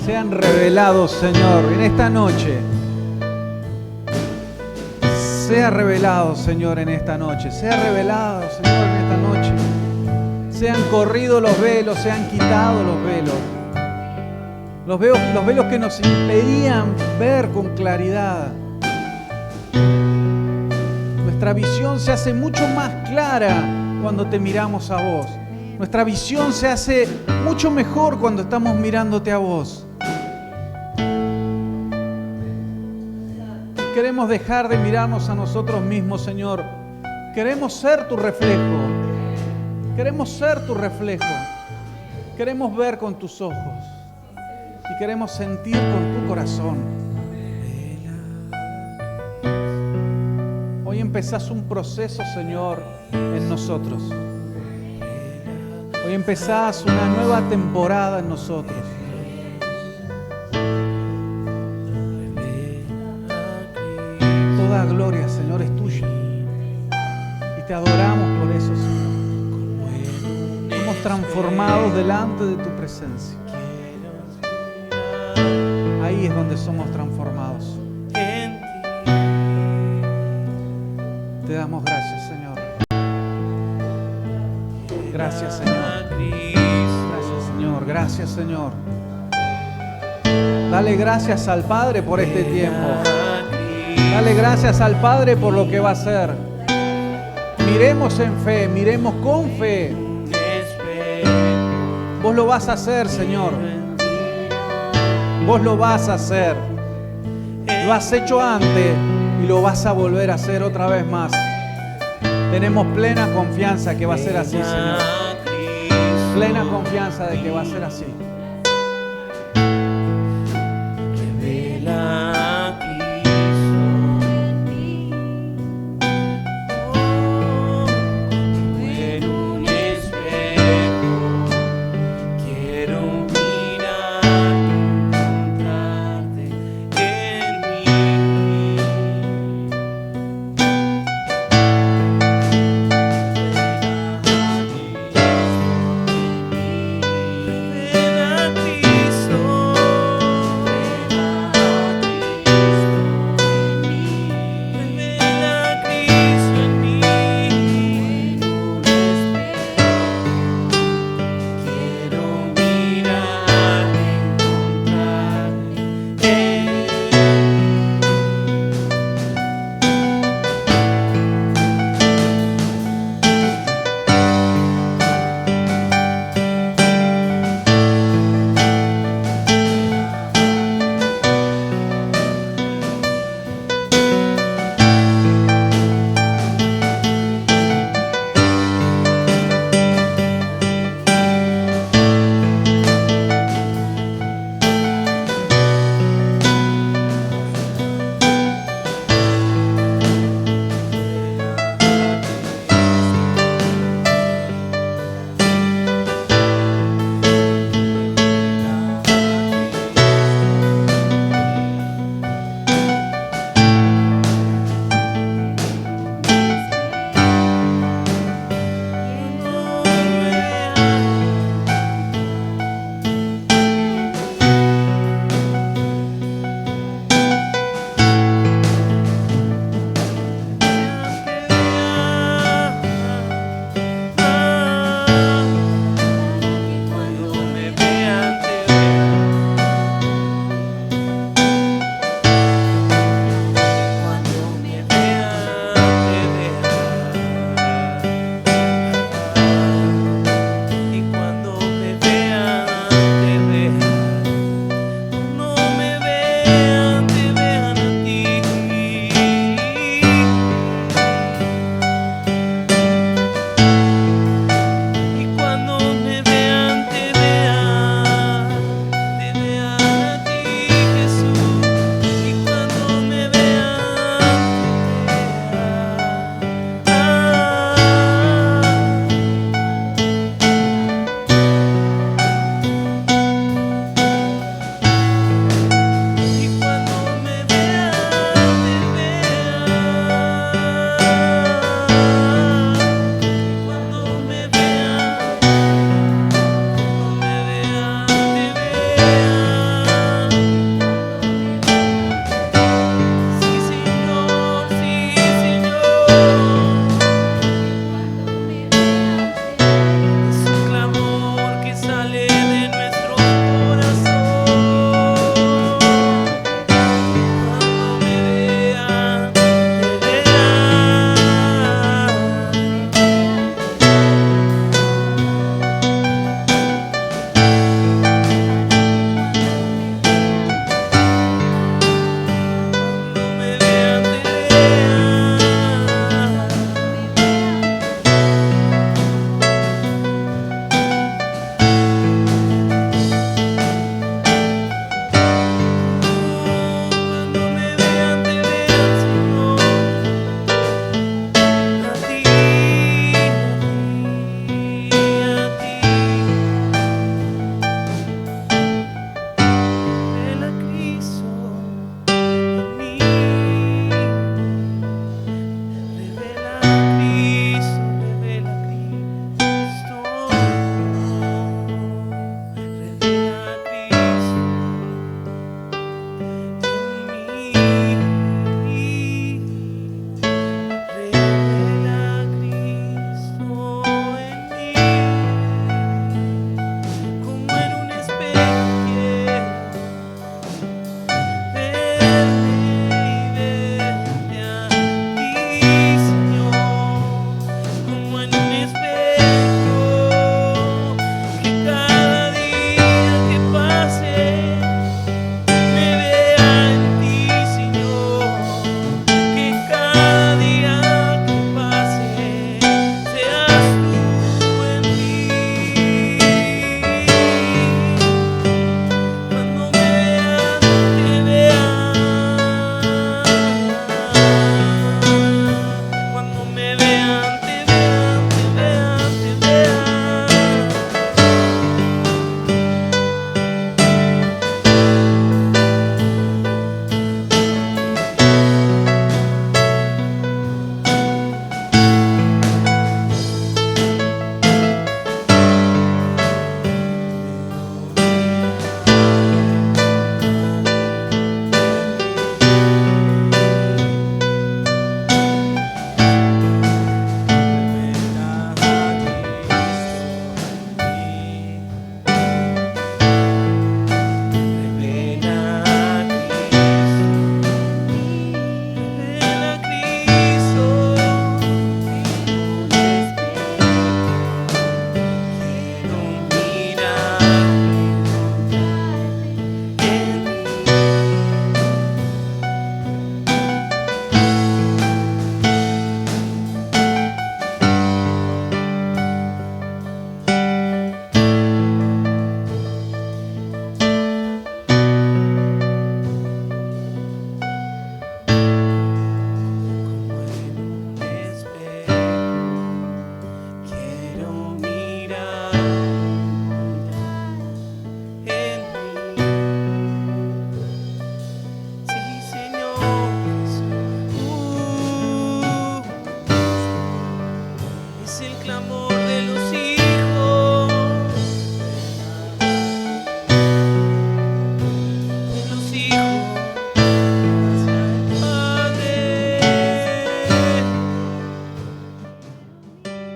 S1: Sean revelados, Señor, en esta noche. Sea revelado, Señor, en esta noche. Sea revelado, Señor, en esta noche. Sean corridos los velos, sean quitados los velos. Los velos que nos impedían ver con claridad. Nuestra visión se hace mucho más clara cuando te miramos a vos. Nuestra visión se hace mucho mejor cuando estamos mirándote a vos. Queremos dejar de mirarnos a nosotros mismos, Señor. Queremos ser tu reflejo. Queremos ser tu reflejo. Queremos ver con tus ojos. Y queremos sentir con tu corazón. Hoy empezás un proceso, Señor, en nosotros. Hoy empezás una nueva temporada en nosotros. Toda gloria, Señor, es tuya. Y te adoramos por eso, transformados delante de tu presencia. Ahí es donde somos transformados. Te damos gracias, Señor. Gracias, Señor. Gracias, Señor. Gracias, Señor. Dale gracias al Padre por este tiempo. Dale gracias al Padre por lo que va a hacer. Miremos en fe, miremos con fe. Vos lo vas a hacer, Señor. Vos lo vas a hacer. Lo has hecho antes y lo vas a volver a hacer otra vez más. Tenemos plena confianza que va a ser así, Señor. Plena confianza de que va a ser así.